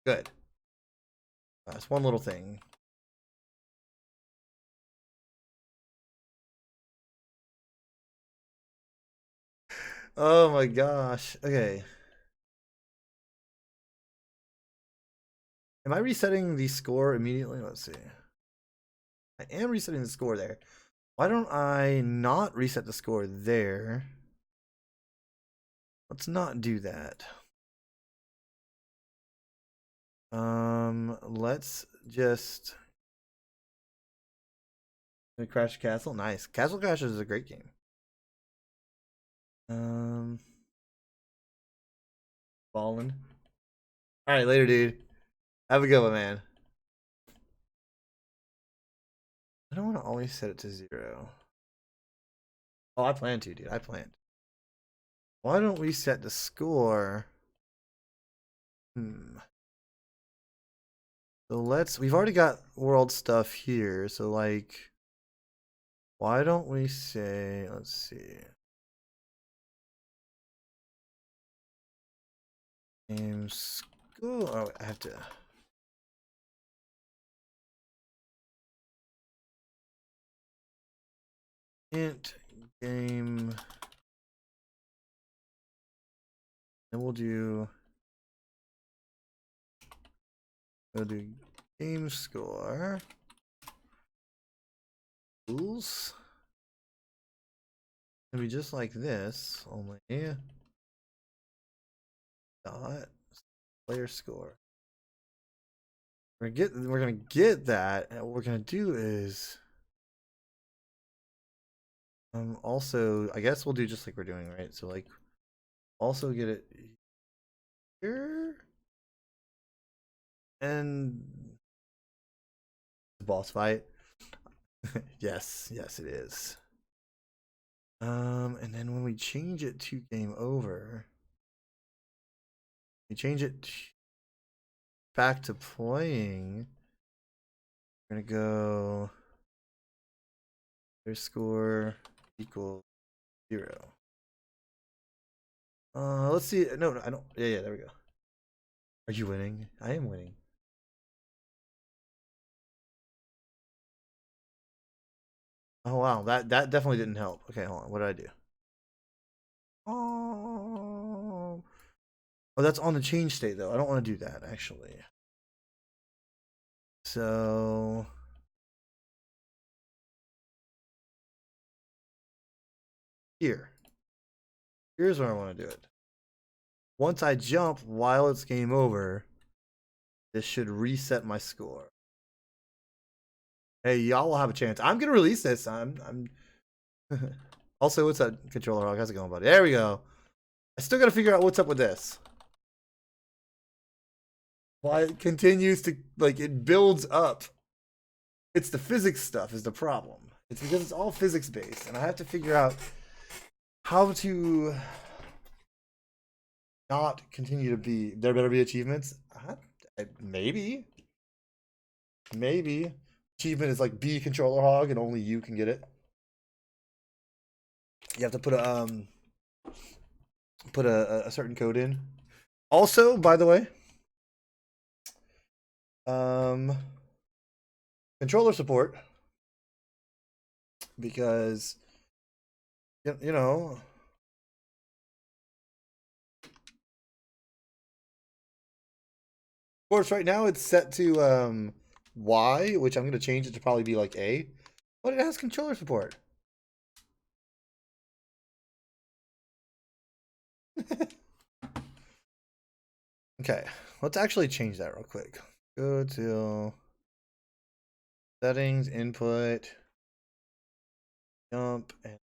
Good. That's one little thing. Oh my gosh. Okay. Am I resetting the score immediately? Let's see. I am resetting the score there. Why don't I not reset the score there? Let's not do that. Let's just Crash Castle. Nice. Castle Crashers is a great game. Fallen. All right, later, dude. Have a good one, man. I don't want to always set it to 0. Oh, I plan to, dude. I planned. Why don't we set the score? So we've already got world stuff here. So like, why don't we say, let's see. Game school. Oh, I have to. Int game. And we'll do game score. Rules. It'll be just like this, only dot player score. We're gonna get that, and what we're gonna do is also, I guess we'll do just like we're doing, right? So like also get it here and the boss fight. yes it is. And then when we change it to game over, we change it back to playing. We're gonna go their score equals 0. Let's see. No, I don't. Yeah, there we go. Are you winning? I am winning. Oh wow, that definitely didn't help. Okay, hold on. What did I do? Oh, that's on the change state though. I don't want to do that actually. So here's where I want to do it. Once I jump while it's game over, this should reset my score. Hey, y'all will have a chance. I'm gonna release this. I'm also, what's that controller hog? How's it going, buddy? There we go. I still gotta figure out what's up with this. Why it continues to, like, it builds up. It's the physics stuff is the problem. It's because it's all physics based, and I have to figure out how to not continue to be. There better be achievements. Maybe. Achievement is like be controller hog, and only you can get it. You have to put a certain code in. Also, by the way, controller support, because you know, of course right now it's set to Y, which I'm going to change it to probably be like A, but it has controller support. Okay, let's actually change that real quick. Go to settings, input, jump, and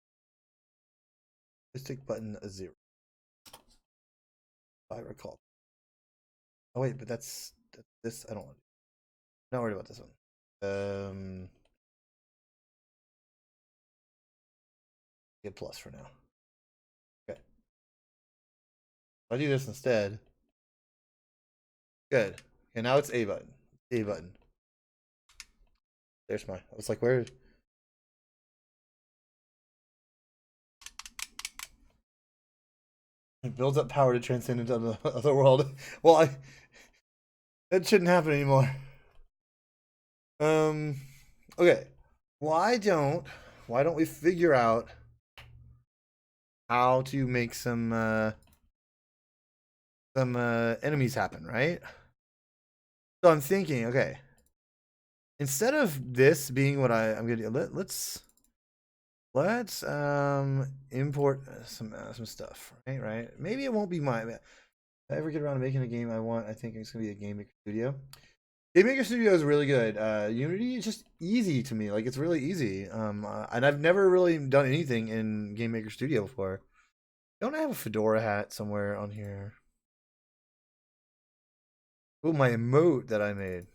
stick button a 0. If I recall. Oh wait, but that's this. I don't want. Not worried about this one. Get plus for now. Okay. I'll do this instead. Good. Okay, now it's A button. A button. There's my. I was like, where? It builds up power to transcend into the other world. Well, that shouldn't happen anymore. Okay. Why don't we figure out how to make some enemies happen, right? So I'm thinking, okay, instead of this being what I'm gonna do, let's import some stuff, right? Maybe it won't be mine. If I ever get around to making a game I think it's gonna be a Game Maker Studio. Game Maker Studio is really good. Unity is just easy to me. Like, it's really easy. And I've never really done anything in Game Maker Studio before. Don't I have a fedora hat somewhere on here? Oh, my emote that I made.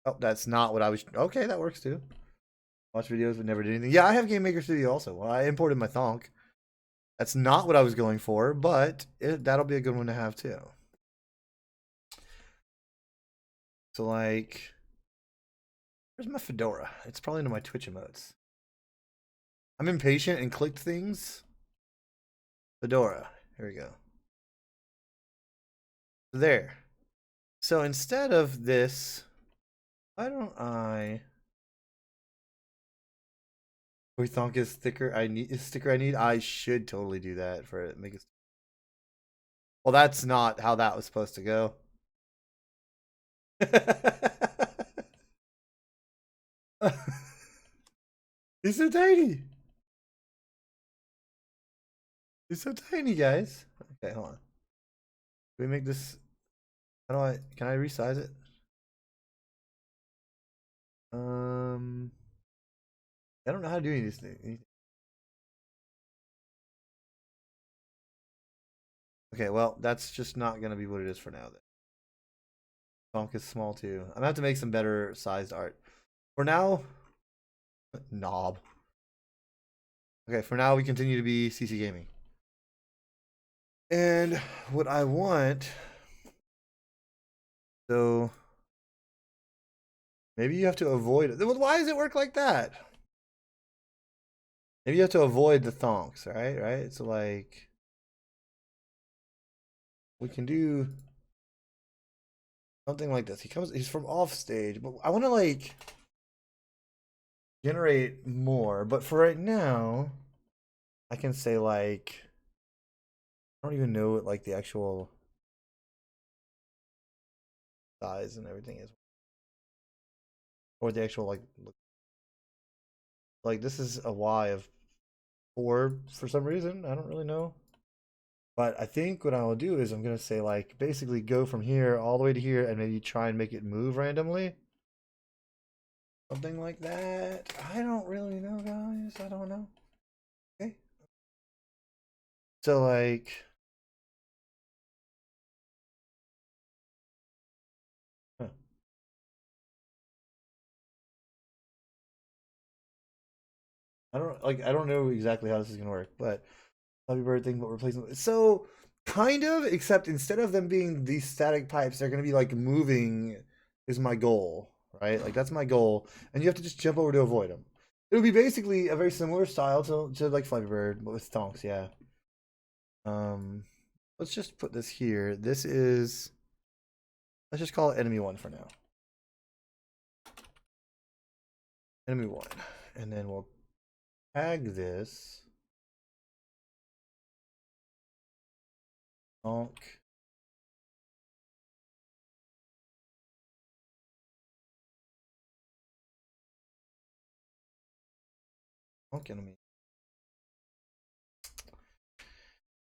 Oh, that's not what I was. Okay, that works too. Watch videos but never did anything. Yeah, I have Game Maker Studio also. Well, I imported my thonk. That's not what I was going for, but that'll be a good one to have too. So, like, where's my fedora? It's probably into my Twitch emotes. I'm impatient and clicked things. Fedora. Here we go. There. So instead of this, why don't I? We thonk is sticker. I need. I should totally do that for it. Make it. Well, that's not how that was supposed to go. He's so tiny. He's so tiny, guys. Okay, hold on. Can we make this? How do can I resize it? I don't know how to do any of these things. Okay, well, that's just not gonna be what it is for now then. Thonk is small too. I'm gonna have to make some better sized art. For now, knob. Okay, for now we continue to be CC Gaming. And what I want, so maybe you have to avoid it. Why does it work like that? Maybe you have to avoid the thonks, right? Right? So like, we can do something like this. He's from off stage, but I want to like generate more. But for right now, I can say like, I don't even know what like the actual size and everything is, or the actual like this is a Y of 4 for some reason. I don't really know. But I think what I will do is I'm going to say, like, basically go from here all the way to here and maybe try and make it move randomly. Something like that. I don't really know, guys. I don't know. Okay. So, like... Huh. I don't know exactly how this is going to work, but Flappy Bird thing, but replacing... So, kind of, except instead of them being these static pipes, they're going to be, like, moving is my goal, right? Like, that's my goal. And you have to just jump over to avoid them. It would be basically a very similar style to like Flappy Bird, but with stonks, yeah. Let's just put this here. This is, let's just call it enemy one for now. Enemy one. And then we'll tag this. Stonk. Stonk enemy.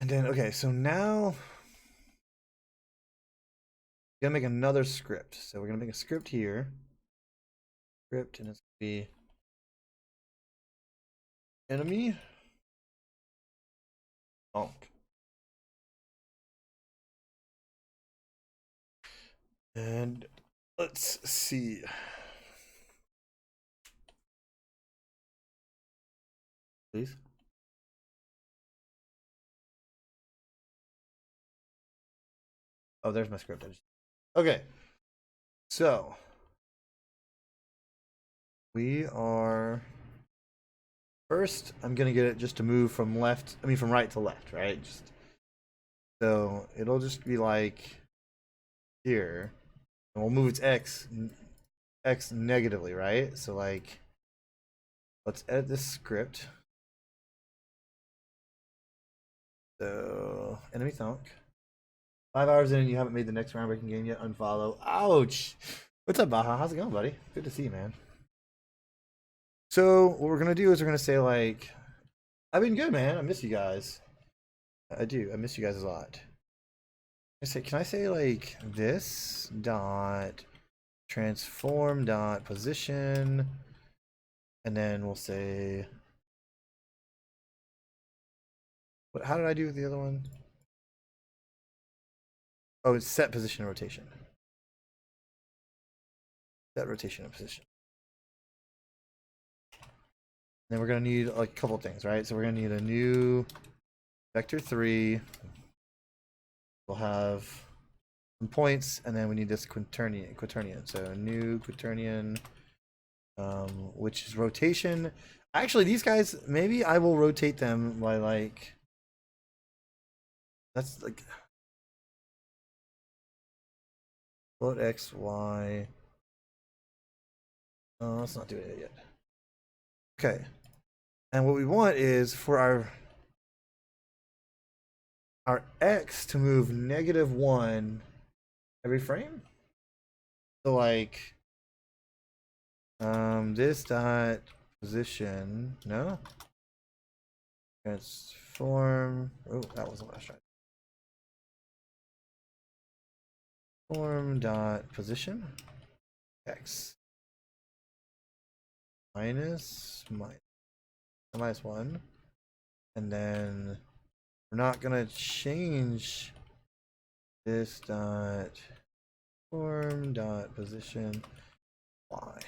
And then, okay, so now we're gonna make another script. So we're gonna make a script here. Script, and it's gonna be enemy stonk. And let's see. Please. Oh, there's my script. Okay. So we are first, I'm gonna get it just to move from from right to left, right? Just so it'll just be like here. And we'll move its x negatively, right? So like let's edit this script. So enemy thunk. 5 hours in and you haven't made the next groundbreaking game yet. Unfollow. Ouch. What's up, Baja? How's it going, buddy? Good to see you, man. So what we're gonna do is we're gonna say like, I've been good, man. I miss you guys. I do. I miss you guys a lot. Can I say like this dot transform dot position, and then we'll say what? How did I do with the other one? Oh, it's set position and rotation. Set rotation and position. Then we're gonna need like a couple things, right? So we're gonna need a new vector 3. We'll have some points, and then we need this quaternion. So new quaternion, which is rotation. Actually, these guys, maybe I will rotate them by like, that's like float x, y. Oh, let's not do it yet. Okay. And what we want is for our x to move -1 every frame. So like this dot position, no? Transform. Oh, that wasn't what I was trying. Form dot position x minus 1, and then we're not gonna change this dot form dot position y.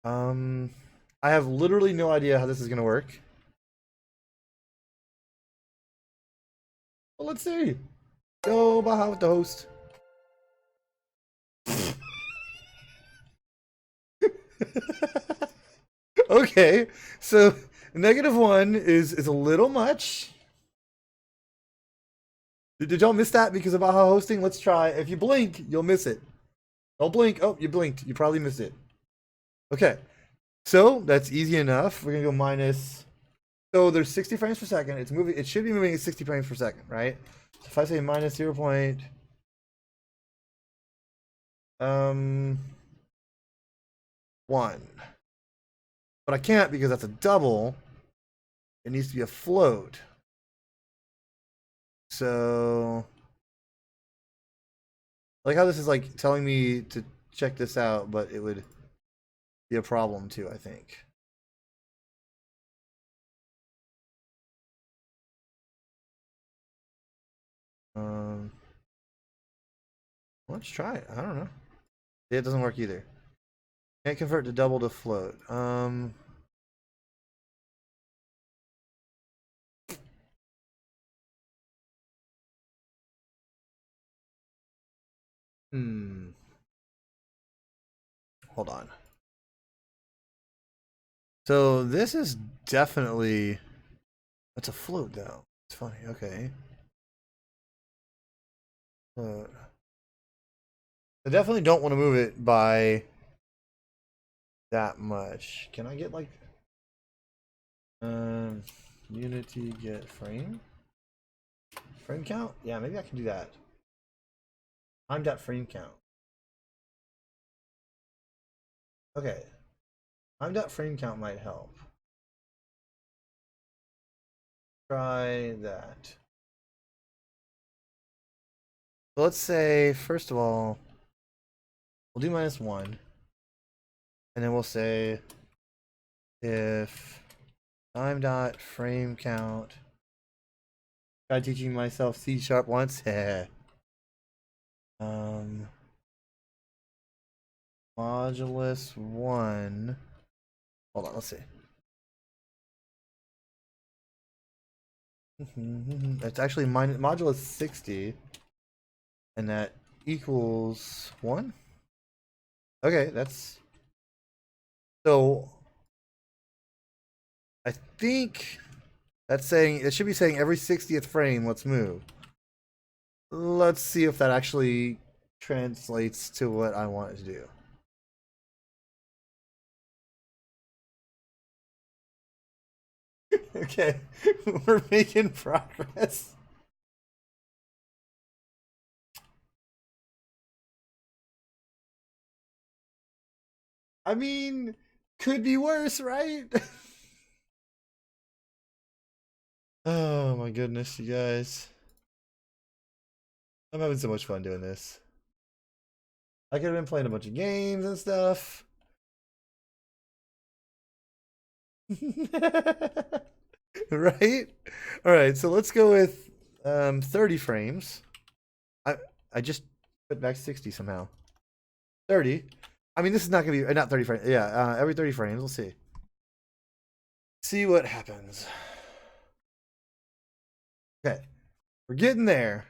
I have literally no idea how this is gonna work. Well, let's see. Go Baja with the host. Okay, so -1 is a little much. Did y'all miss that because of Baja hosting? Let's try. If you blink, you'll miss it. Don't blink. Oh, you blinked. You probably missed it. Okay, so that's easy enough. We're gonna go minus. So there's 60 frames per second. It's moving. It should be moving at 60 frames per second, right? So if I say minus 0.1, but I can't because that's a double. It needs to be a float. So, like how this is like telling me to check this out, but it would be a problem too, I think. Let's try it. I don't know. It doesn't work either. Can't convert to double to float. Hold on. So this is definitely, it's a float though. It's funny. Okay. I definitely don't want to move it by that much. Can I get like um Unity get frame? Frame count? Yeah, maybe I can do that. I'm that frame count. Okay. I'm that frame count might help. Try that. So let's say, first of all, we'll do -1. And then we'll say if time dot frame count. Tried teaching myself C# once. um modulus 1. Hold on, let's see. It's actually modulus 60, and that equals 1. Okay, that's so. I think that's saying it should be saying every 60th frame. Let's move. Let's see if that actually translates to what I want it to do. Okay, we're making progress. I mean, could be worse, right? Oh my goodness, you guys. I'm having so much fun doing this. I could have been playing a bunch of games and stuff. Right? All right, so let's go with 30 frames. I I just put back 60 somehow. 30. I mean, this is not gonna be not 30 frames. Yeah, every 30 frames. We'll see. See what happens. Okay, we're getting there.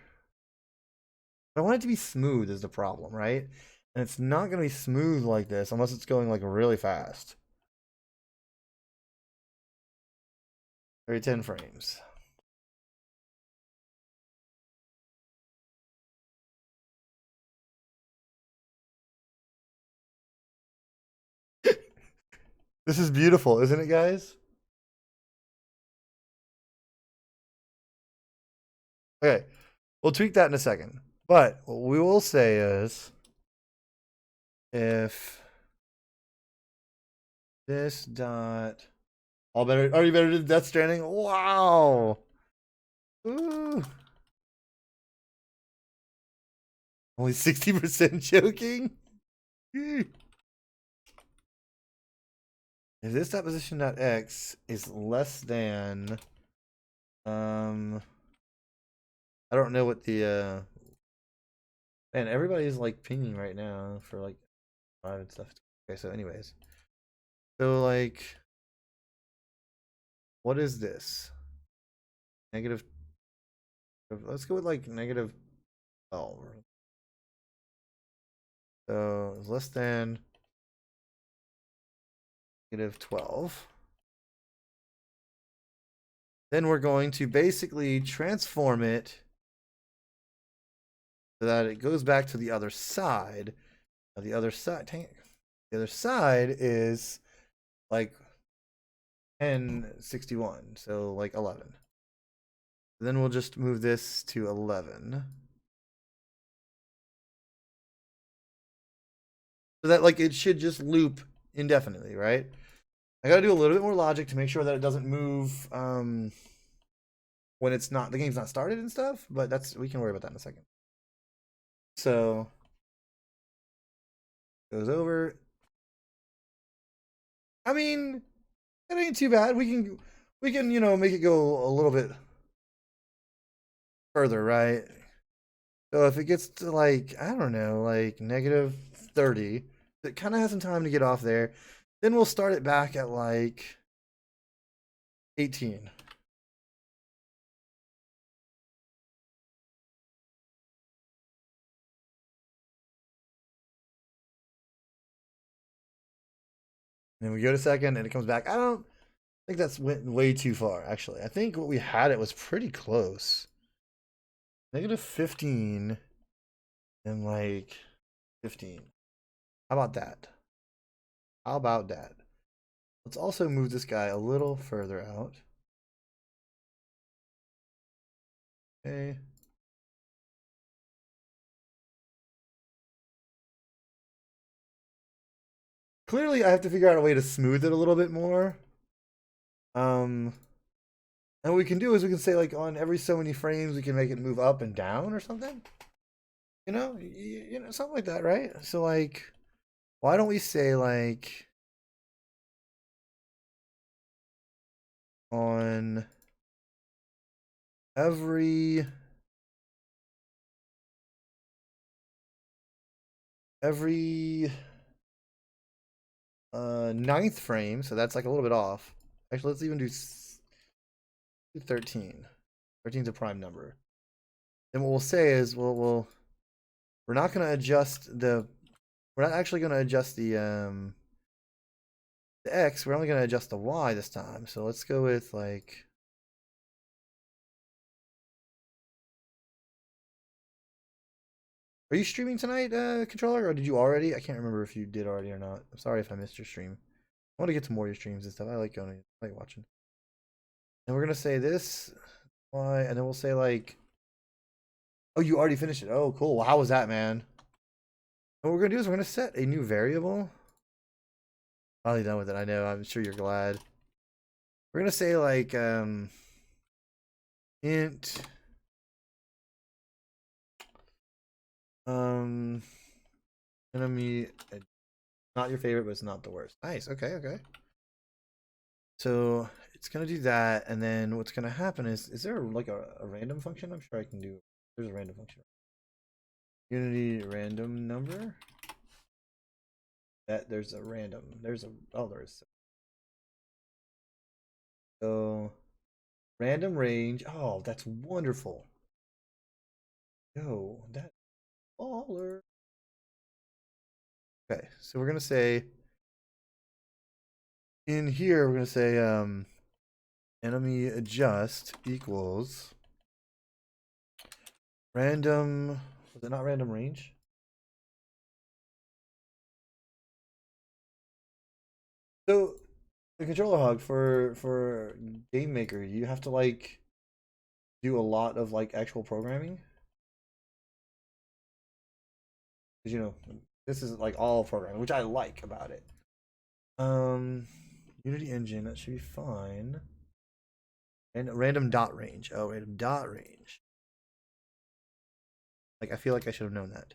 But I want it to be smooth is the problem, right? And it's not gonna be smooth like this unless it's going like really fast. Every 10 frames. This is beautiful, isn't it, guys? Okay, we'll tweak that in a second. But what we will say is if this dot all better are you better than Death Stranding? Wow. Ooh. Only 60% joking? If this dot position dot x is less than I don't know what the man, everybody's like pinging right now for like private stuff. Okay, so anyways. So like what is this? Negative, let's go with like negative 12. So it's less than negative 12. Then we're going to basically transform it so that it goes back to the other side. Now the other side, dang it. The other side is like 1061, so like 11. Then we'll just move this to 11. So that like it should just loop indefinitely, right? I gotta do a little bit more logic to make sure that it doesn't move when it's not the game's not started and stuff, but that's we can worry about that in a second. So goes over. I mean, it ain't too bad. We can, make it go a little bit further, right? So if it gets to like, I don't know, like negative 30, it kind of has some time to get off there. Then we'll start it back at like 18. And then we go to second and it comes back. I don't think that's went way too far, actually. I think what we had it was pretty close. Negative 15 and like 15. How about that? How about that? Let's also move this guy a little further out. Okay. Clearly, I have to figure out a way to smooth it a little bit more. And what we can do is we can say like on every so many frames we can make it move up and down or something. You know, something like that, right? So like, why don't we say like on every ninth frame, so that's like a little bit off. Actually, let's even do 13. 13 is a prime number. Then what we'll say is we're not going to adjust we're not actually going to adjust the X, we're only going to adjust the Y this time. So let's go with like Are you streaming tonight, controller, or did you already? I can't remember if you did already or not. I'm sorry if I missed your stream. I want to get to more of your streams and stuff. I like going, I like watching. And we're gonna say this, Y, and then we'll say like, oh, you already finished it. Oh, cool. Well, how was that, man? And what we're gonna do is we're gonna set a new variable. Finally done with it. I know. I'm sure you're glad. We're gonna say like int enemy, not your favorite, but it's not the worst. Nice. Okay. Okay. So it's gonna do that, and then what's gonna happen is there like a random function? I'm sure I can do. There's a random function. Unity random number. That there's a random. There's a there is. So random range. Oh, that's wonderful. Yo, that baller. Okay, so we're gonna say in here we're gonna say enemy adjust equals random. Was it not random range? So the controller hog for Game Maker, you have to like do a lot of like actual programming. Because you know, this is like all programming, which I like about it. Unity Engine, that should be fine. And random dot range. Oh, random dot range. Like I feel like I should have known that.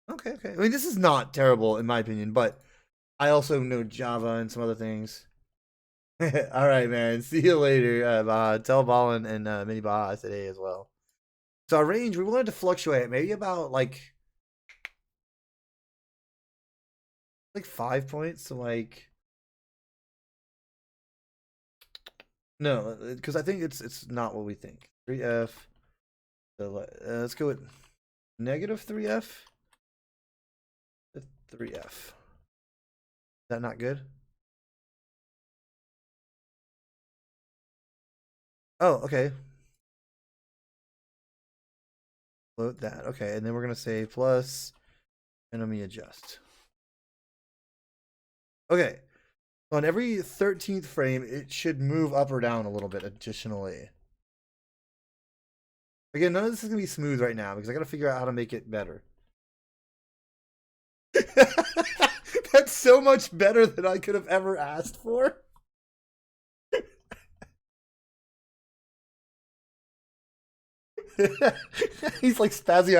Okay, okay. I mean, this is not terrible in my opinion, but I also know Java and some other things. All right, man. See you later. Tell Ballin and Mini Baja today as well. So our range, we wanted to fluctuate maybe about like 5 points to like no, because I think it's not what we think. 3F. So let's go with negative 3F to 3F. Is that not good? Oh, okay. Float that. Okay, and then we're gonna say plus enemy adjust. Okay. On every 13th frame, it should move up or down a little bit additionally. Again, none of this is gonna be smooth right now because I gotta figure out how to make it better. That's so much better than I could have ever asked for. He's like spazzy,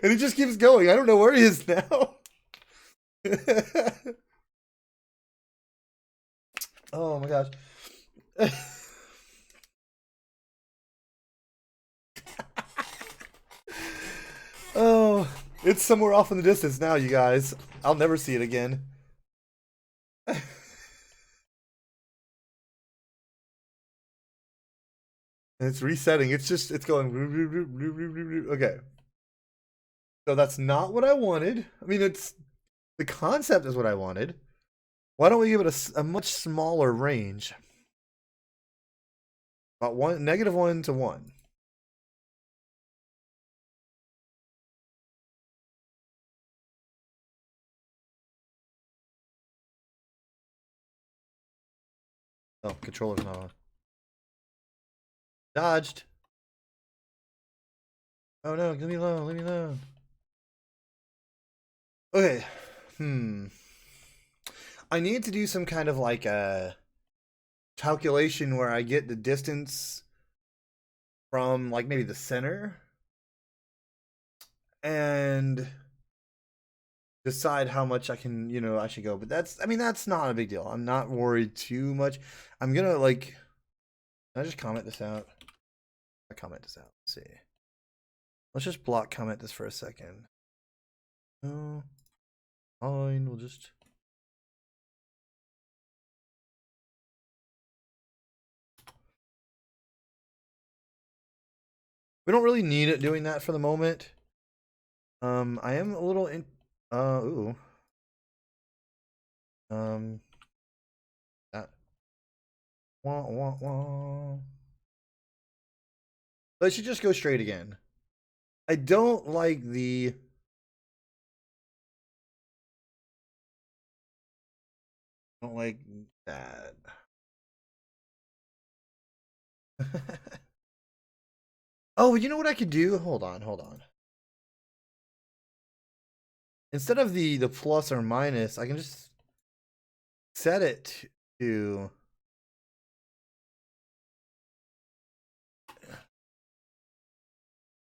and it just keeps going. I don't know where he is now. Oh my gosh. Oh, it's somewhere off in the distance now, you guys. I'll never see it again. And it's resetting. It's going. Okay. So that's not what I wanted. I mean, it's the concept is what I wanted. Why don't we give it a much smaller range? About -1 to 1. Oh, controller's not on. Dodged. Oh no, leave me alone, leave me alone. Okay. I need to do some kind of like a calculation where I get the distance from like maybe the center and decide how much I can, I should go. But I mean, that's not a big deal. I'm not worried too much. I'm gonna like, can I just comment this out? I comment this out. Let's see. Let's just block comment this for a second. Oh, fine. We'll just. We don't really need it doing that for the moment. I am a little in. Ooh. That. Wah, wah, wah. Let's just go straight again. I don't like the. I don't like that. Oh, you know what I could do? Hold on, hold on. Instead of the plus or minus, I can just set it to.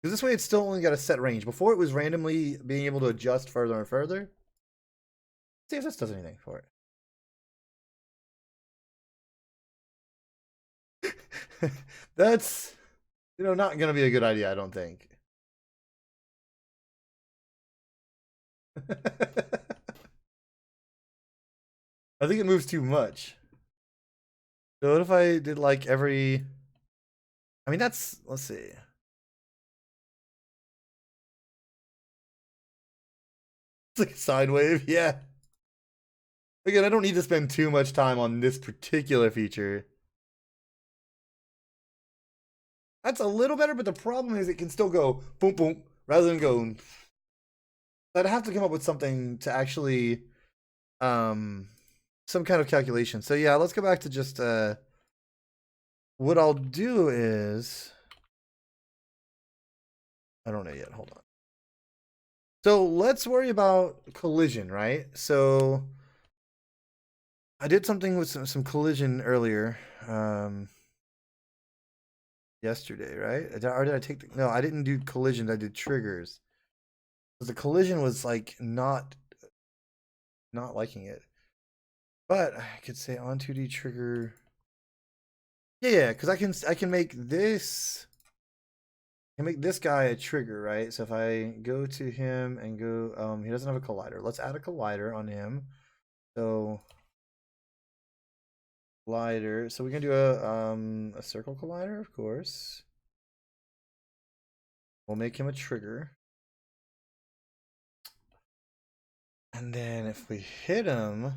Because this way it's still only got a set range. Before it was randomly being able to adjust further and further. Let's see if this does anything for it. That's, not going to be a good idea, I don't think. I think it moves too much. So what if I did like every... I mean, let's see. It's like a sine wave, yeah. Again, I don't need to spend too much time on this particular feature. That's a little better, but the problem is it can still go boom, boom, rather than go... I'd have to come up with something to actually... some kind of calculation. So yeah, let's go back to just... what I'll do is... I don't know yet, hold on. So let's worry about collision, right? So I did something with some collision earlier, yesterday, right? Or did I take the, no, I didn't do collisions, I did triggers. Because the collision was like not liking it. But I could say on 2D trigger. Yeah, because I can make this. I can make this guy a trigger, right? So if I go to him and go, he doesn't have a collider. Let's add a collider on him. So collider. So we can do a circle collider, of course. We'll make him a trigger. And then if we hit him,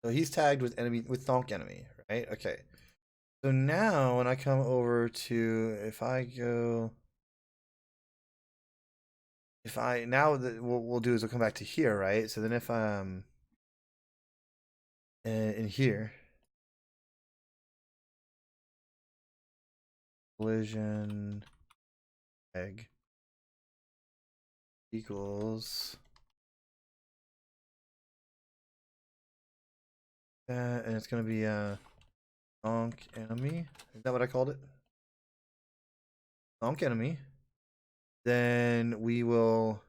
so he's tagged with thonk enemy, right? Okay. So now when I come over to, if I go, now that what we'll do is we'll come back to here, right? So then if in here, collision egg equals that, and it's gonna be thonk enemy. Is that what I called it? Thonk enemy. Then we will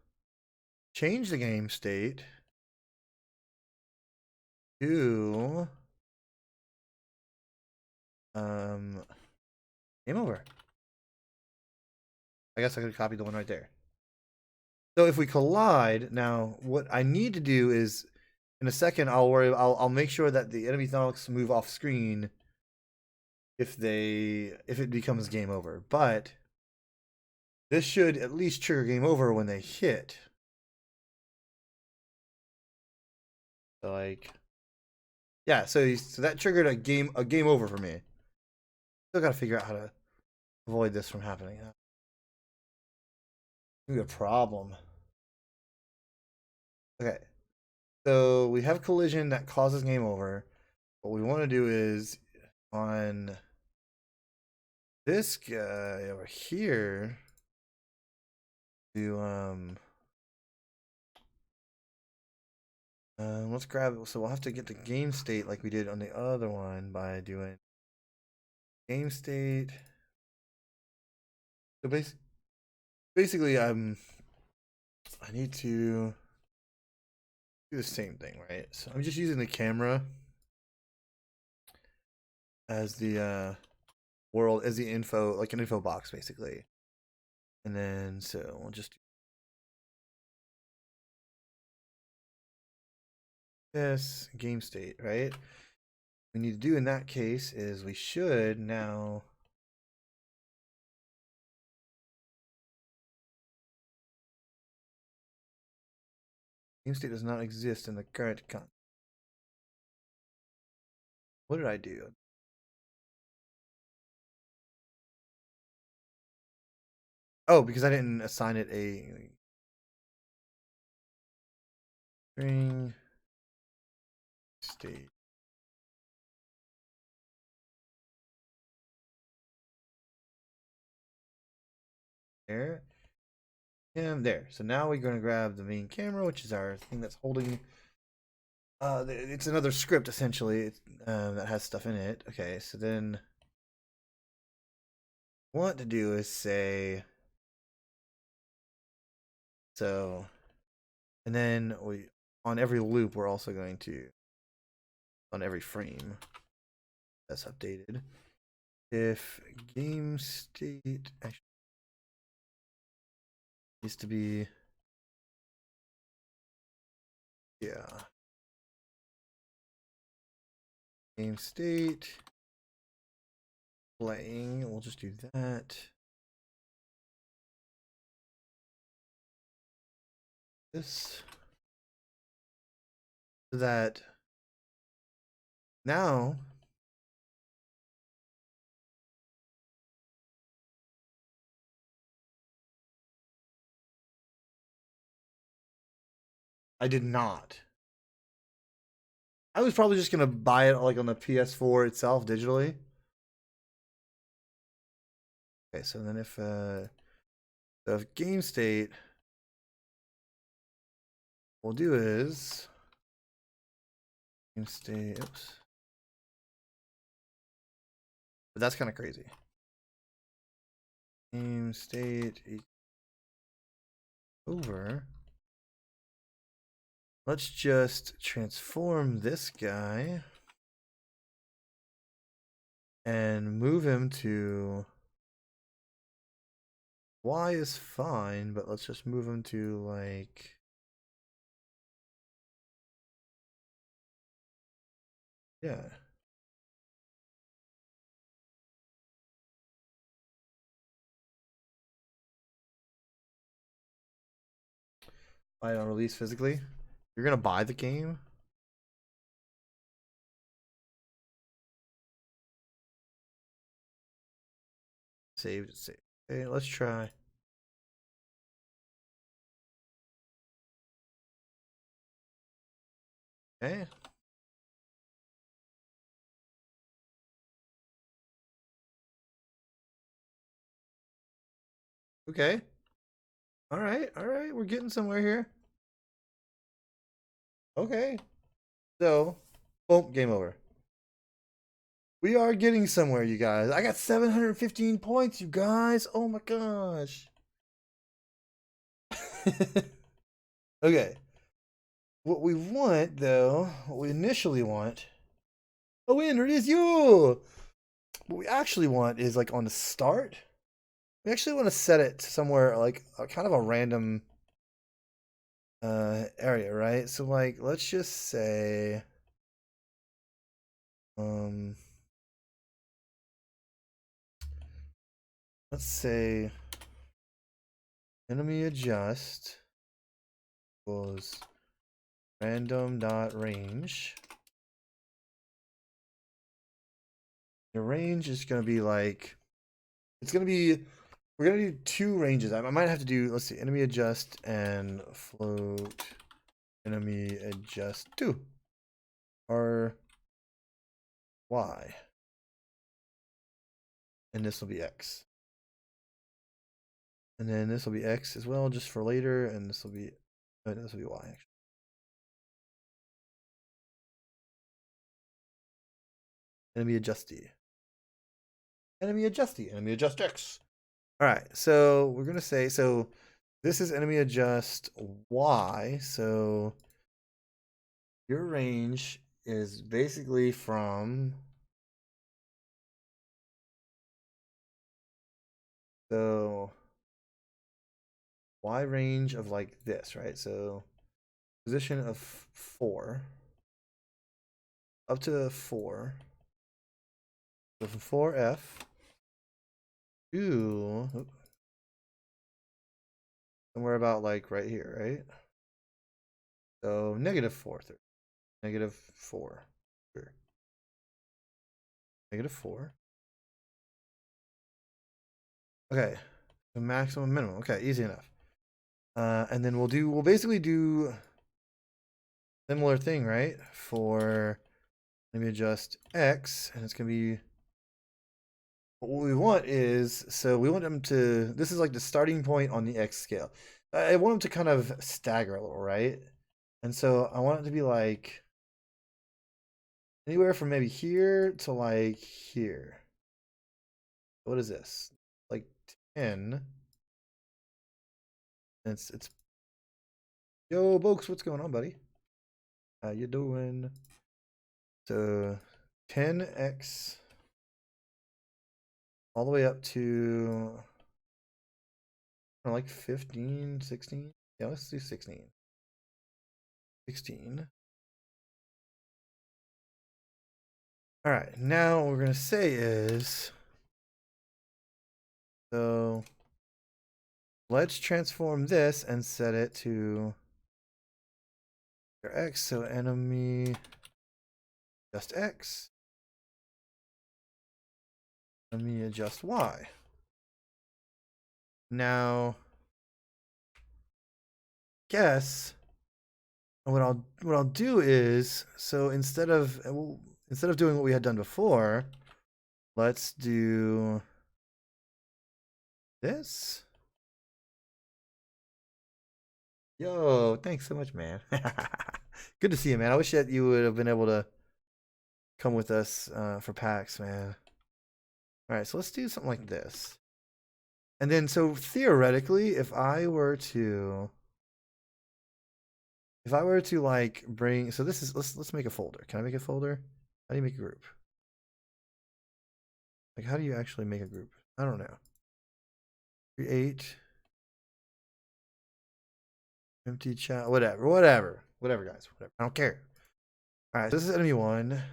change the game state to game over. I guess I could copy the one right there. So if we collide, now what I need to do is, in a second, I'll make sure that the enemy thonks move off screen if it becomes game over. But this should at least trigger game over when they hit. So like, yeah. So that triggered a game over for me. Still got to figure out how to avoid this from happening. Maybe a problem. Okay. So we have collision that causes game over. What we want to do is on this guy over here to let's grab it. So we'll have to get the game state like we did on the other one by doing game state. So basically I need to do the same thing, right? So I'm just using the camera as the world, as the info, like an info box basically. And then so we'll just do this game state, right? What we need to do in that case is we should now game state does not exist in the current con. What did I do? Oh, because I didn't assign it a string state. There. And there. So now we're going to grab the main camera, which is our thing that's holding. It's another script essentially that has stuff in it. Okay, so then what to do is say so, and then we on every loop we're also going to on every frame that's updated if game state actually needs to be game state playing. We'll just do that. This so that now I did not. I was probably just gonna buy it like on the PS4 itself digitally. Okay, so then if game state, we'll do is game state. Oops, but that's kind of crazy. Game state over. Let's just transform this guy and move him to Y is fine, but let's just move him to like yeah. Buy it on release physically. You're gonna buy the game? Saved. Okay, let's try. Okay. Okay. All right. All right. We're getting somewhere here. Okay. So, boom, game over. We are getting somewhere, you guys. I got 715 points, you guys. Oh my gosh. Okay. What we want, though, what we initially want. Oh, winner is you. What we actually want is like on the start. We actually want to set it somewhere like kind of a random area, right? So like let's just say let's say enemy adjust equals random dot range. The range is going to be like, it's going to be, we're going to do 2 ranges. I might have to do, let's see, enemy adjust and float enemy adjust 2 or Y. And this will be X. And then this will be X as well, just for later. And this will be, this will be Y actually. Enemy adjusty. Enemy adjusty. Enemy adjust X. All right. So we're going to say, so this is enemy adjust Y. So your range is basically from, so Y range of like this, right? So position of 4 up to 4. So from 4F to somewhere about like right here, right? So -4, -4, sure. -4. Okay, the maximum minimum. Okay, easy enough. And then we'll basically do similar thing, right? For, let me adjust X, and it's gonna be, what we want is, so we want them to, this is like the starting point on the X scale. I want them to kind of stagger a little, right? And so I want it to be like anywhere from maybe here to like here. What is this? Like 10. It's yo, Bokes, what's going on, buddy? How you doing? So 10x all the way up to like 15, 16. Yeah, let's do 16. 16. All right, now what we're gonna say is, so let's transform this and set it to X. So enemy adjust X. Enemy adjust Y. Now, guess what I'll do is, so instead of doing what we had done before, let's do this. Yo, thanks so much, man. Good to see you, man. I wish that you would have been able to come with us for PAX, man. All right, so let's do something like this. And then, so theoretically, if I were to like bring, so this is, let's make a folder. Can I make a folder? How do you make a group? Like, how do you actually make a group? I don't know. Create empty chat, whatever, guys, whatever. I don't care. All right, so this is enemy 1.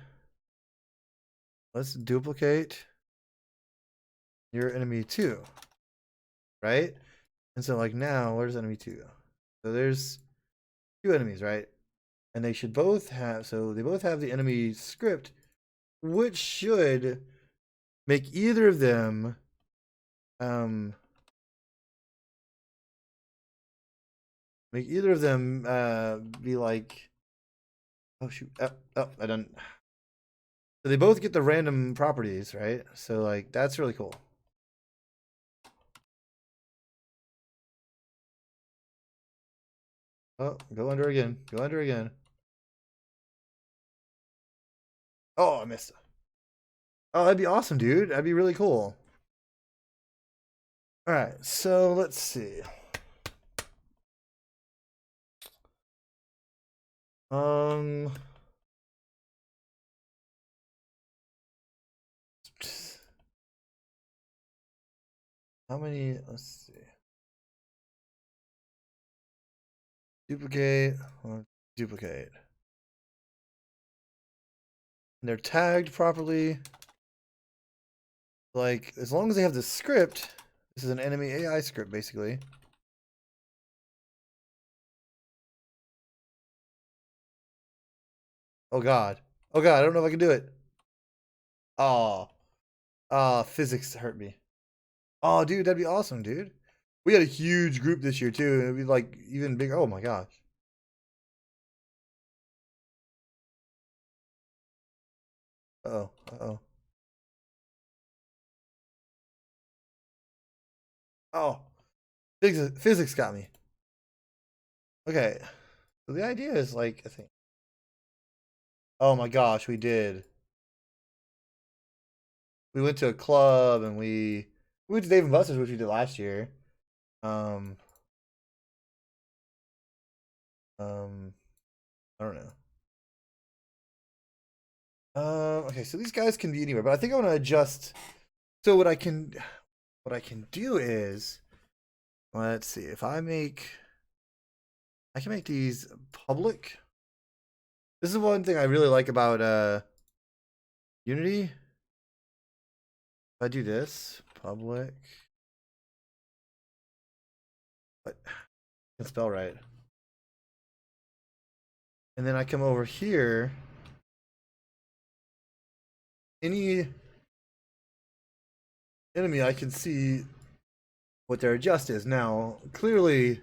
Let's duplicate your enemy 2, right? And so like now, where's enemy 2? So there's 2 enemies, right? And they should both have, so they both have the enemy script, which should make either of them be like, oh shoot, oh, I done. So they both get the random properties, right? So like that's really cool. Oh, go under again. Go under again. Oh, I missed. Oh, that'd be awesome, dude. That'd be really cool. All right, so let's see. How many? Let's see. Duplicate. Duplicate. And they're tagged properly. Like, as long as they have the script, this is an enemy AI script, basically. Oh god. Oh god, I don't know if I can do it. Oh. Physics hurt me. Oh, dude, that'd be awesome, dude. We had a huge group this year too, and it'd be like even bigger. Oh my gosh. Uh-oh. Uh-oh. Oh. Physics got me. Okay. So the idea is like I think. Oh my gosh, we did. We went to a club and we went to Dave and Buster's, which we did last year. Um um I don't know. Okay, so these guys can be anywhere, but I think I want to adjust. So what I can do is let's see if I can make these public. This is one thing I really like about Unity. If I do this public, but I can spell right, and then I come over here. Any enemy, I can see what their adjust is. Now, clearly,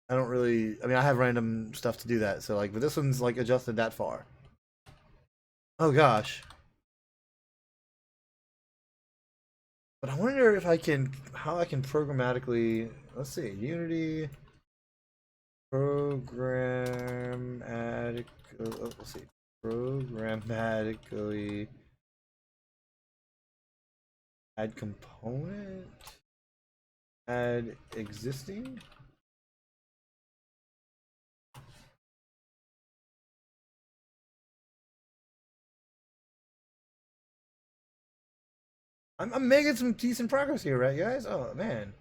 I don't really. I mean, I have random stuff to do that. So like, but this one's like adjusted that far. Oh gosh. But I wonder if I can, how I can programmatically. Let's see, Unity programmatic. Let's see, programmatically add component, add existing. I'm making some decent progress here, right, guys? Oh man.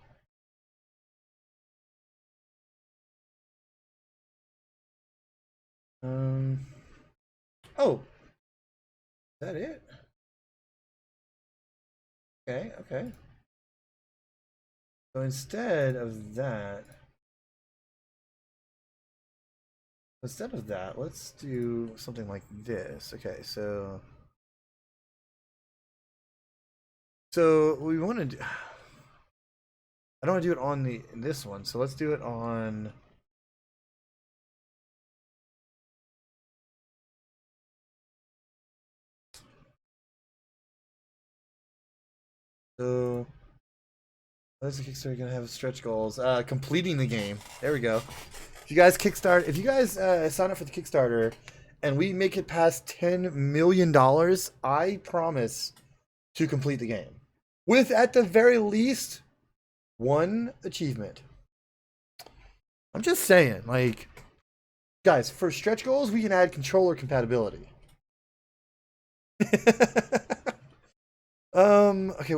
Um. Oh, is that it? Okay, okay. So instead of that, let's do something like this. Okay, so we want to do. I don't want to do it on this one, so let's do it on. So, what's the Kickstarter gonna have stretch goals? Completing the game. There we go. If you guys sign up for the Kickstarter, and we make it past $10 million, I promise to complete the game with at the very least one achievement. I'm just saying, like, guys, for stretch goals, we can add controller compatibility. Okay,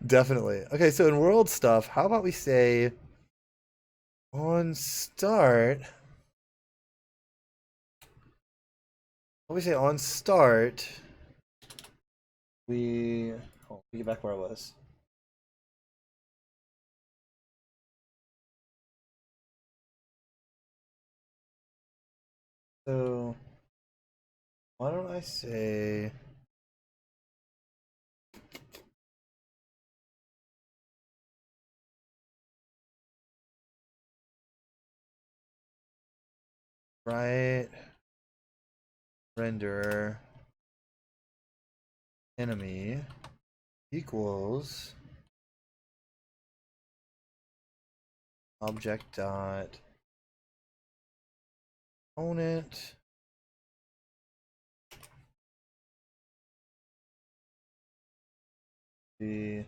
definitely. Okay, so in world stuff, how about we say on start? What we say on start? We let me get back where I was. So why don't I say right render enemy equals object dot component the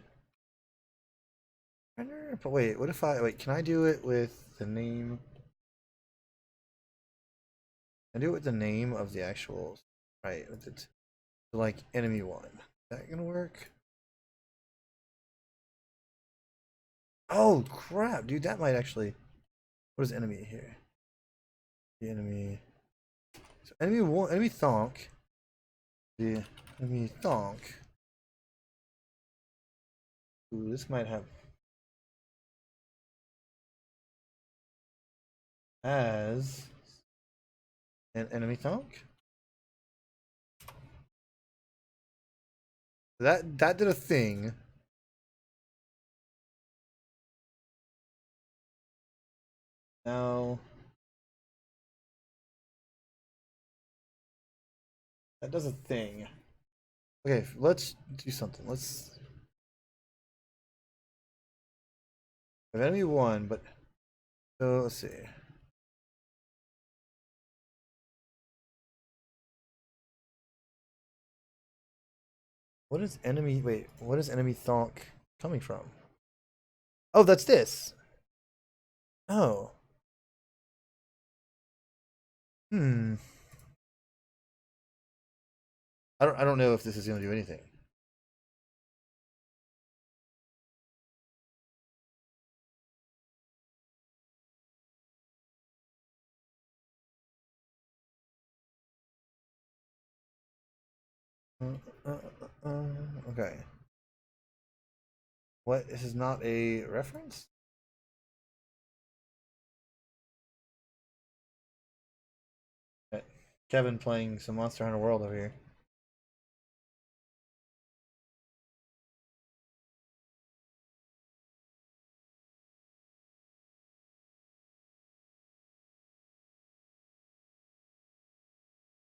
render. But wait, what if I wait? Can I do it with the name? I do it with the name of the actual right with it, like enemy one. Is that gonna work? Oh crap, dude, that might actually. What is enemy here? The enemy. So enemy one, enemy thonk. The enemy thonk. Ooh, this might have. as an enemy thunk. That did a thing. Now that does a thing. Okay, let's do something. Let's have enemy one, but so let's see. What is enemy? Wait, what is enemy thonk coming from? Oh, that's this. Oh. Hmm. I don't know if this is gonna do anything. Uh, okay. What? This is not a reference? Okay. Kevin playing some Monster Hunter World over here.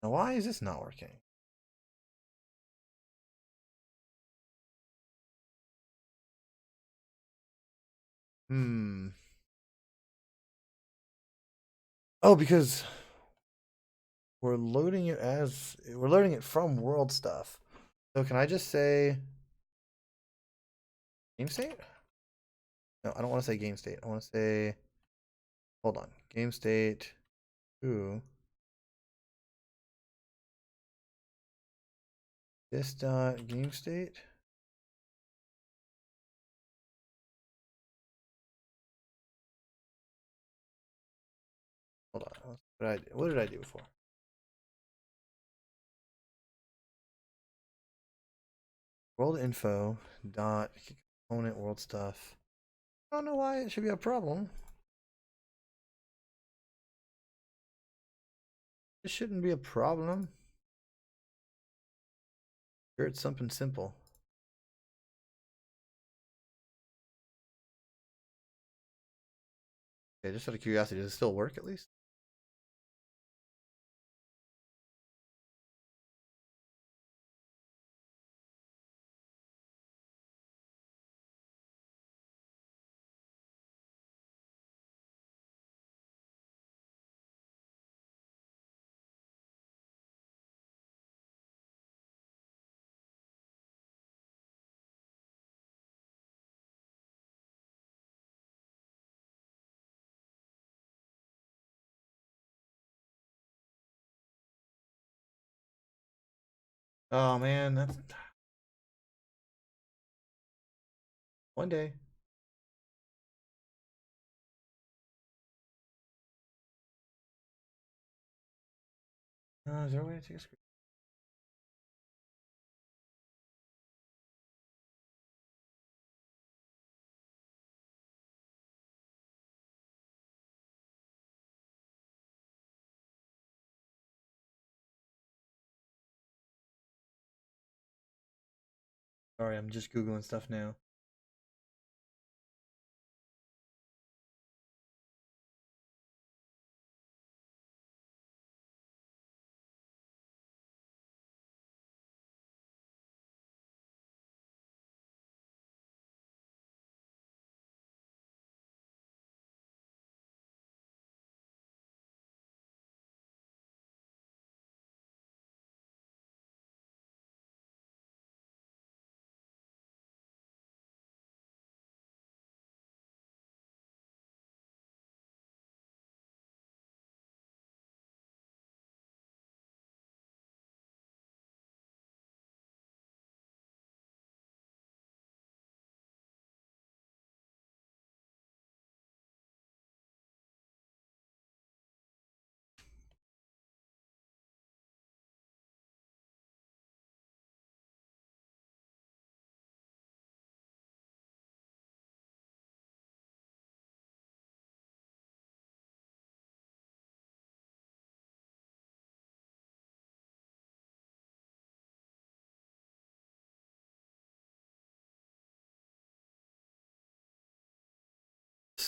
Now, why is this not working? Hmm. Oh, because we're loading it from world stuff. So can I just say game state? No, I don't want to say game state. I want to say, hold on, game state. Ooh, this dot game state. Hold on, what did I do before? World info dot component world stuff. I don't know why it should be a problem. It shouldn't be a problem. Sure, it's something simple. Okay, just out of curiosity, does it still work at least? Oh man, that's one day. Is there a way to take a screen? Sorry, I'm just googling stuff now.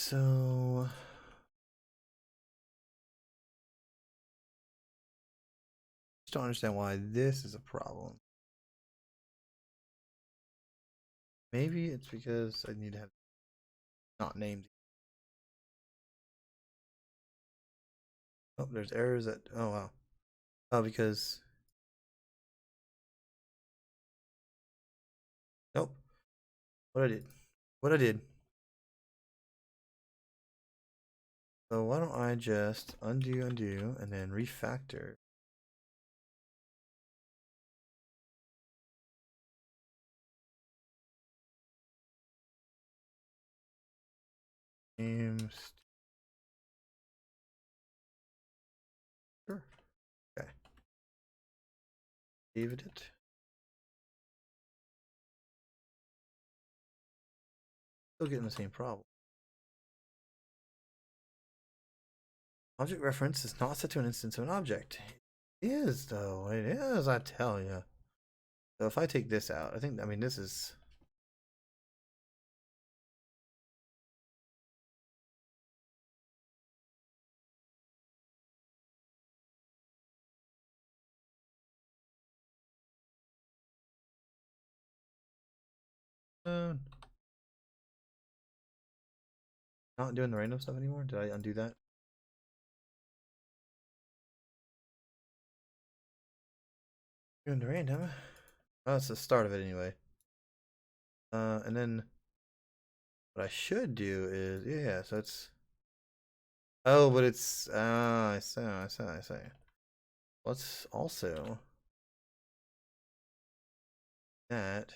So just don't understand why this is a problem. Maybe it's because I need to have not named. Oh, there's errors that. Oh wow. Oh, because. Nope. What I did. What I did. So why don't I just undo, and then refactor. Games. Sure. Okay. Saved it. Still getting the same problem. Object reference is not set to an instance of an object. It is though. It is, I tell you. So if I take this out, I mean, this is. Not doing the random stuff anymore? Did I undo that? Doing the random? Oh, that's the start of it anyway. And then what I should do is, yeah, so it's. Oh, but it's, I see. Let's also that.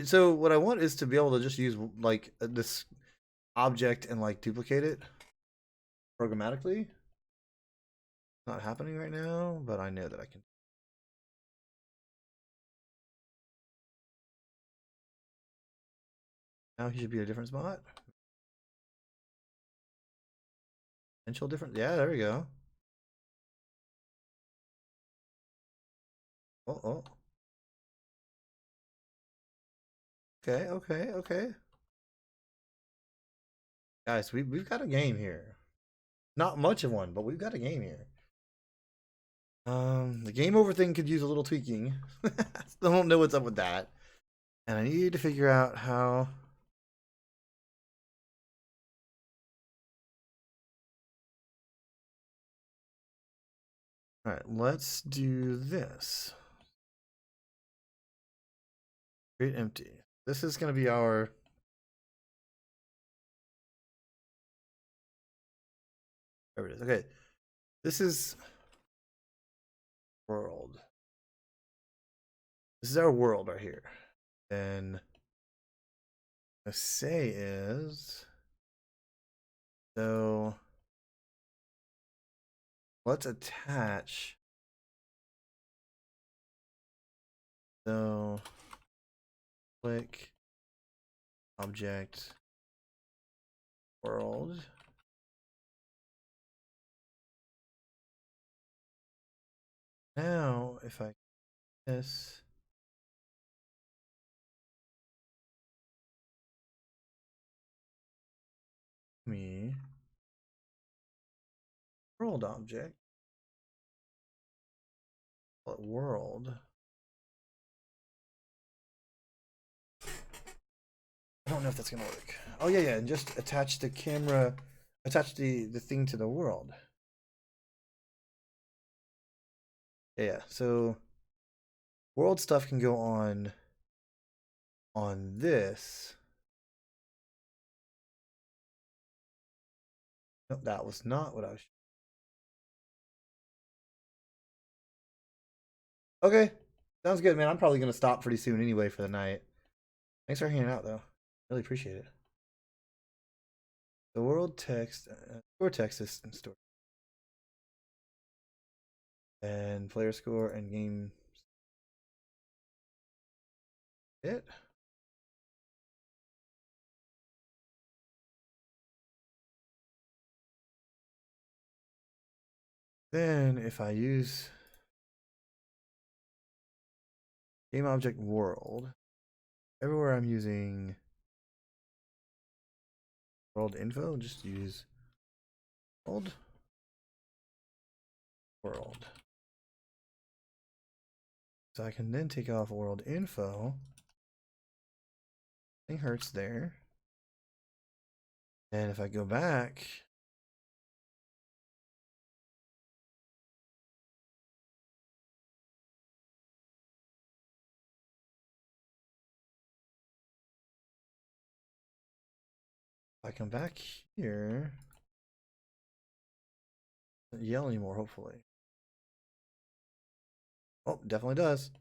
So what I want is to be able to just use like this object and like duplicate it programmatically. Not happening right now, but I know that I can. Now he should be a different spot. Potential different. Yeah, there we go. Oh. Okay. Guys, we've got a game here. Not much of one, but we've got a game here. The game over thing could use a little tweaking. Still don't know what's up with that. And I need to figure out how. Alright, let's do this. Create empty. This is going to be our. There it is. Okay. This is world. This is our world right here. And the say is. So let's attach. So click object world. Now, if I this me world object, call it world. I don't know if that's gonna work. Oh yeah, and just attach the camera, attach the thing to the world. Yeah, so world stuff can go on this. Nope, that was not what I was. Okay, sounds good, man. I'm probably gonna stop pretty soon anyway for the night. Thanks for hanging out, though. Really appreciate it. The world text, score text system store, and player score and game. It. Then if I use game object world, everywhere I'm using World info, just use world. So I can then take off world info. Thing hurts there. And if I go back, if I come back here, it doesn't yell anymore, hopefully. Oh, definitely does.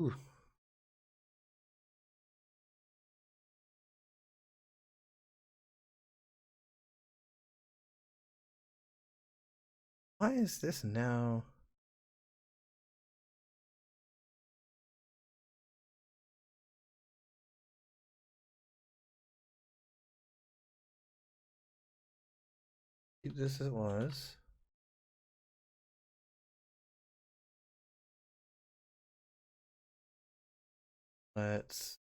Ooh. Why is this now? Keep this as it was. Let's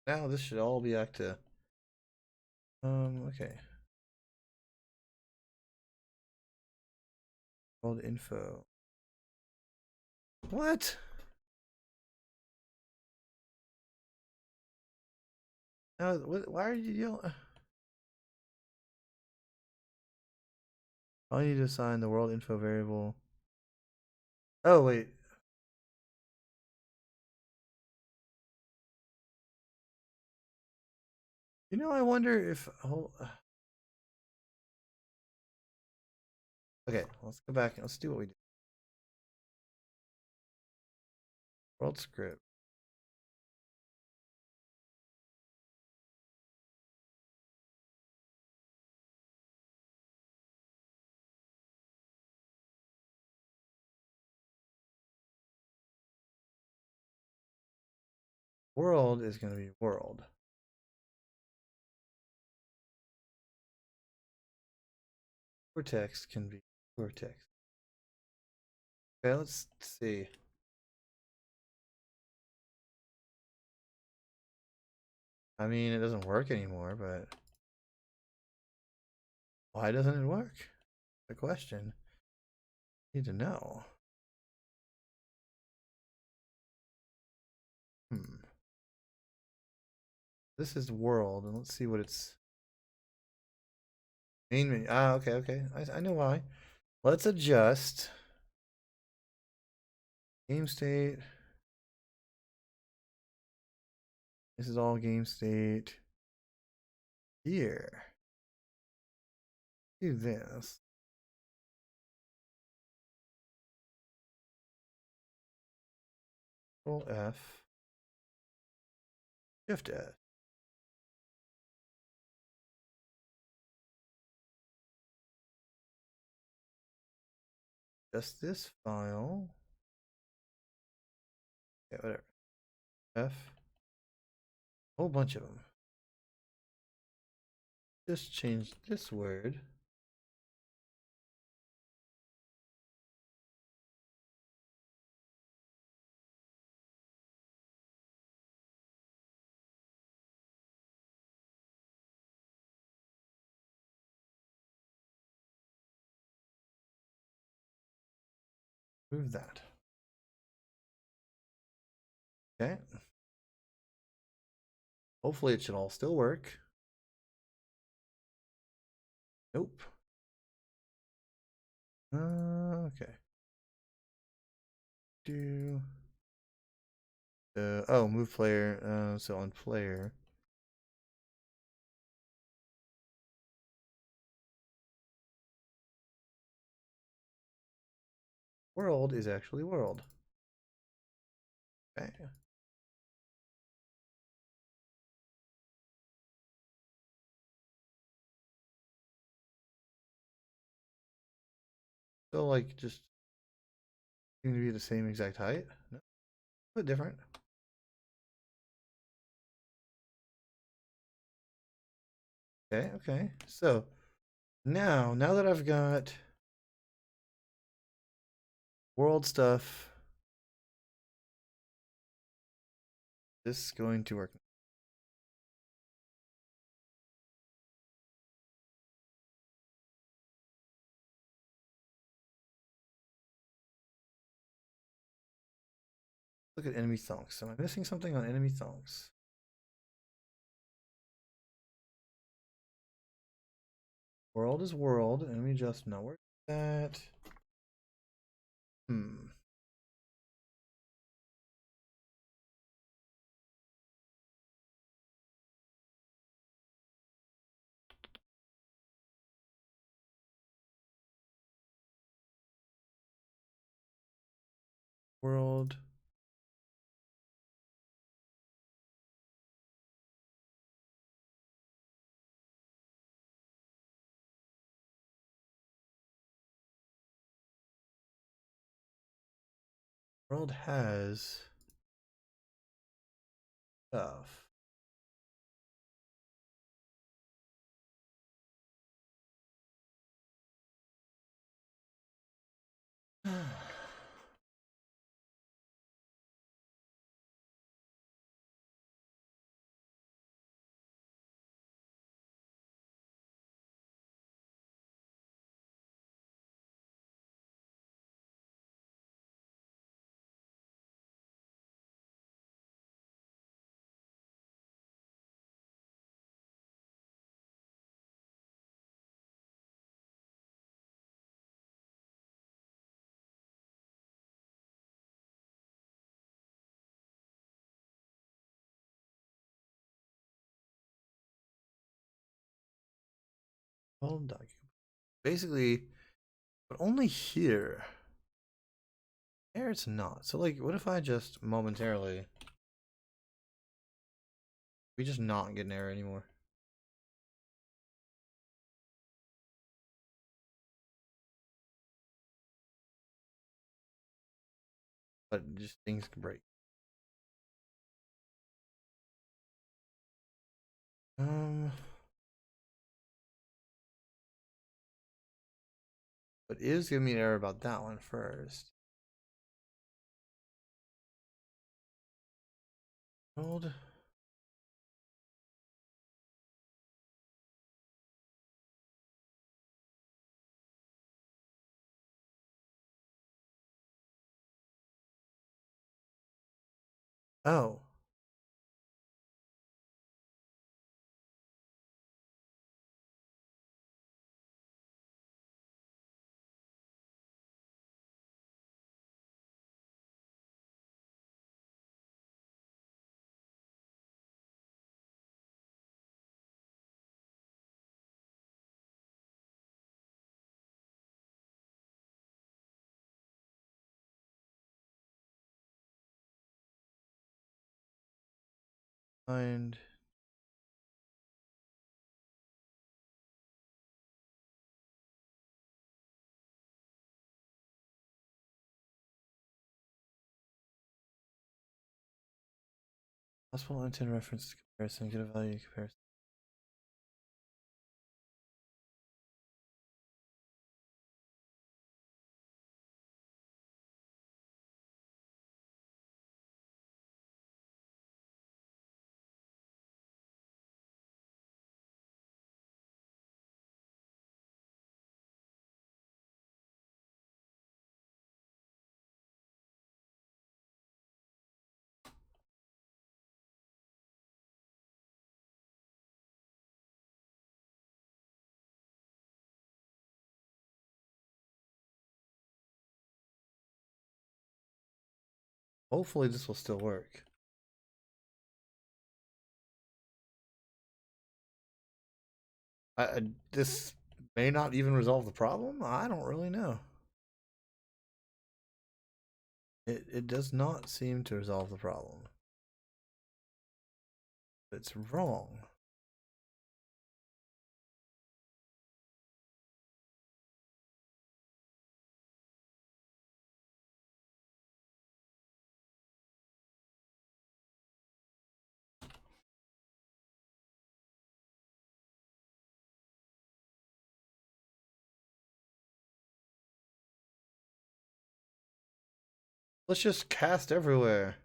now this should all be back to okay. World info. What? Now why are you yelling? I need to assign the world info variable. Oh wait. You know, I wonder if okay, let's go back and let's do what we did. World script. World is going to be world. Cortex can be cortex. Okay, let's see. I mean, it doesn't work anymore, but why doesn't it work? The question. Need to know. This is world, and let's see what it's main menu. Ah, okay, okay. I know why. Let's adjust game state. This is all game state. Here. Do this. Control F. Shift S. Just this file. Okay, whatever. F. A whole bunch of them. Just change this word. Move that. Okay. Hopefully it should all still work. Nope. Okay. Do oh, move player. So on player. World is actually world. Okay. So like just seem to be the same exact height. No, but different. Okay, okay. So now that I've got world stuff, this is going to work. Look at enemy thonks. Am I missing something on enemy thonks? World is world. Enemy just now. Where's that? World. World has stuff. World document. Basically, but only here. There it's not. So like, what if I just momentarily we just not get an error anymore? But just things can break. But is giving me an error about that one first. Hold. Oh. Find. Possible intent reference comparison. Get a value comparison. Hopefully this will still work. This may not even resolve the problem. I don't really know. It does not seem to resolve the problem. It's wrong. Let's just cast everywhere.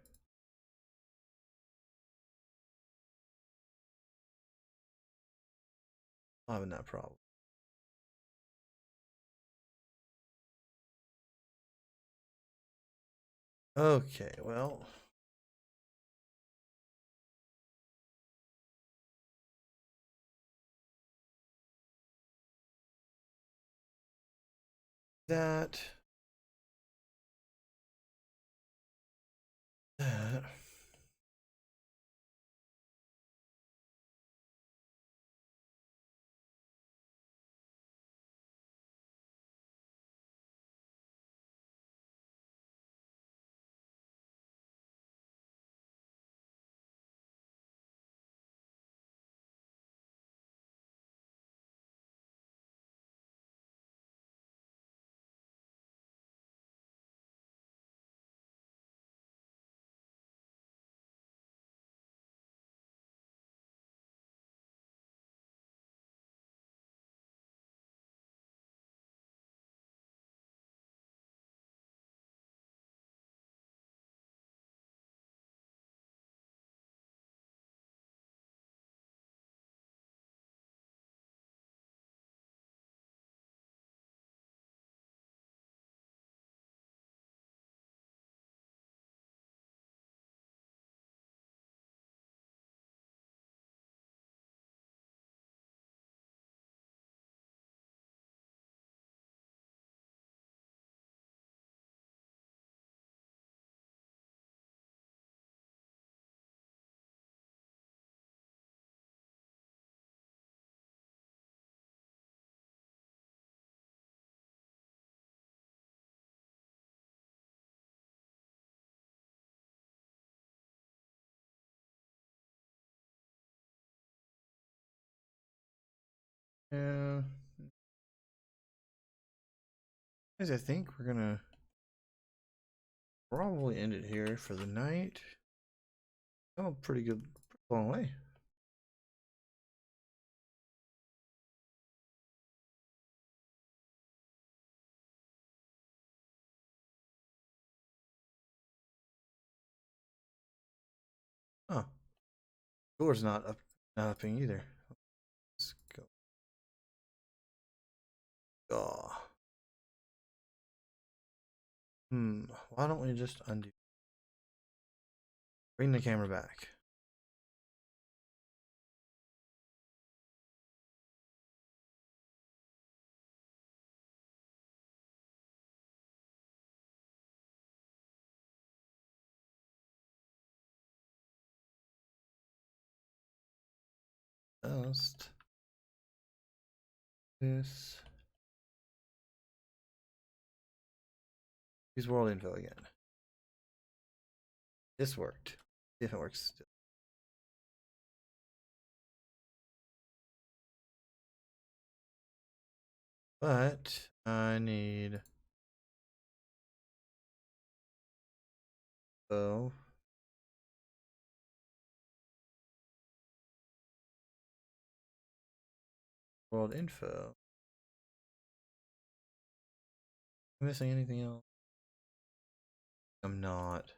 I'm having that problem. Okay, well. That. That. Yeah. Guys, I think we're gonna probably end it here for the night. Oh, pretty good. Long way. Oh, door's not up, not upping either. Let's go. Oh. Why don't we just undo? Bring the camera back. Just this. Use world info again. This worked. See if it works still. But I need world info. Am I missing anything else? I'm not.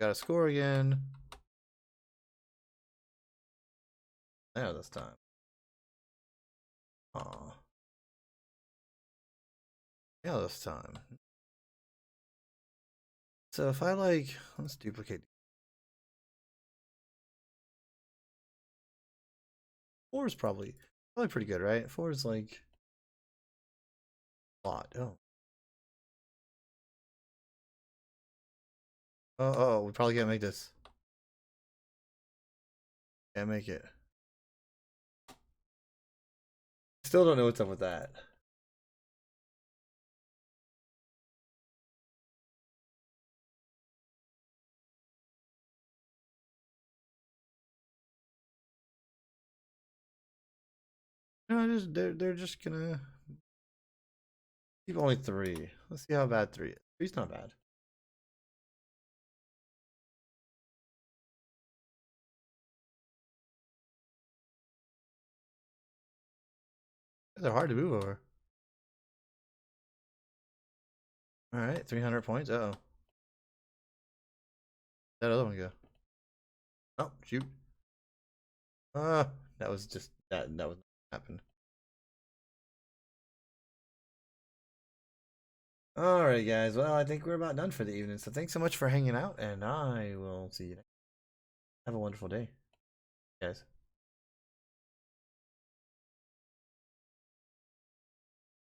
Got a score again. Yeah, this time. Aw. Yeah, this time. So if I let's duplicate. 4 is probably pretty good, right? 4 is like a lot. Oh. Oh, we probably can't make this. Can't make it. Still don't know what's up with that. No, they're just gonna keep only 3. Let's see how bad 3 is. 3's not bad. They're hard to move over. All right, 300 points. Uh oh. That other one go? Oh, shoot. That was just that was happened. All right, guys. Well, I think we're about done for the evening. So thanks so much for hanging out, and I will see you next. Have a wonderful day, guys.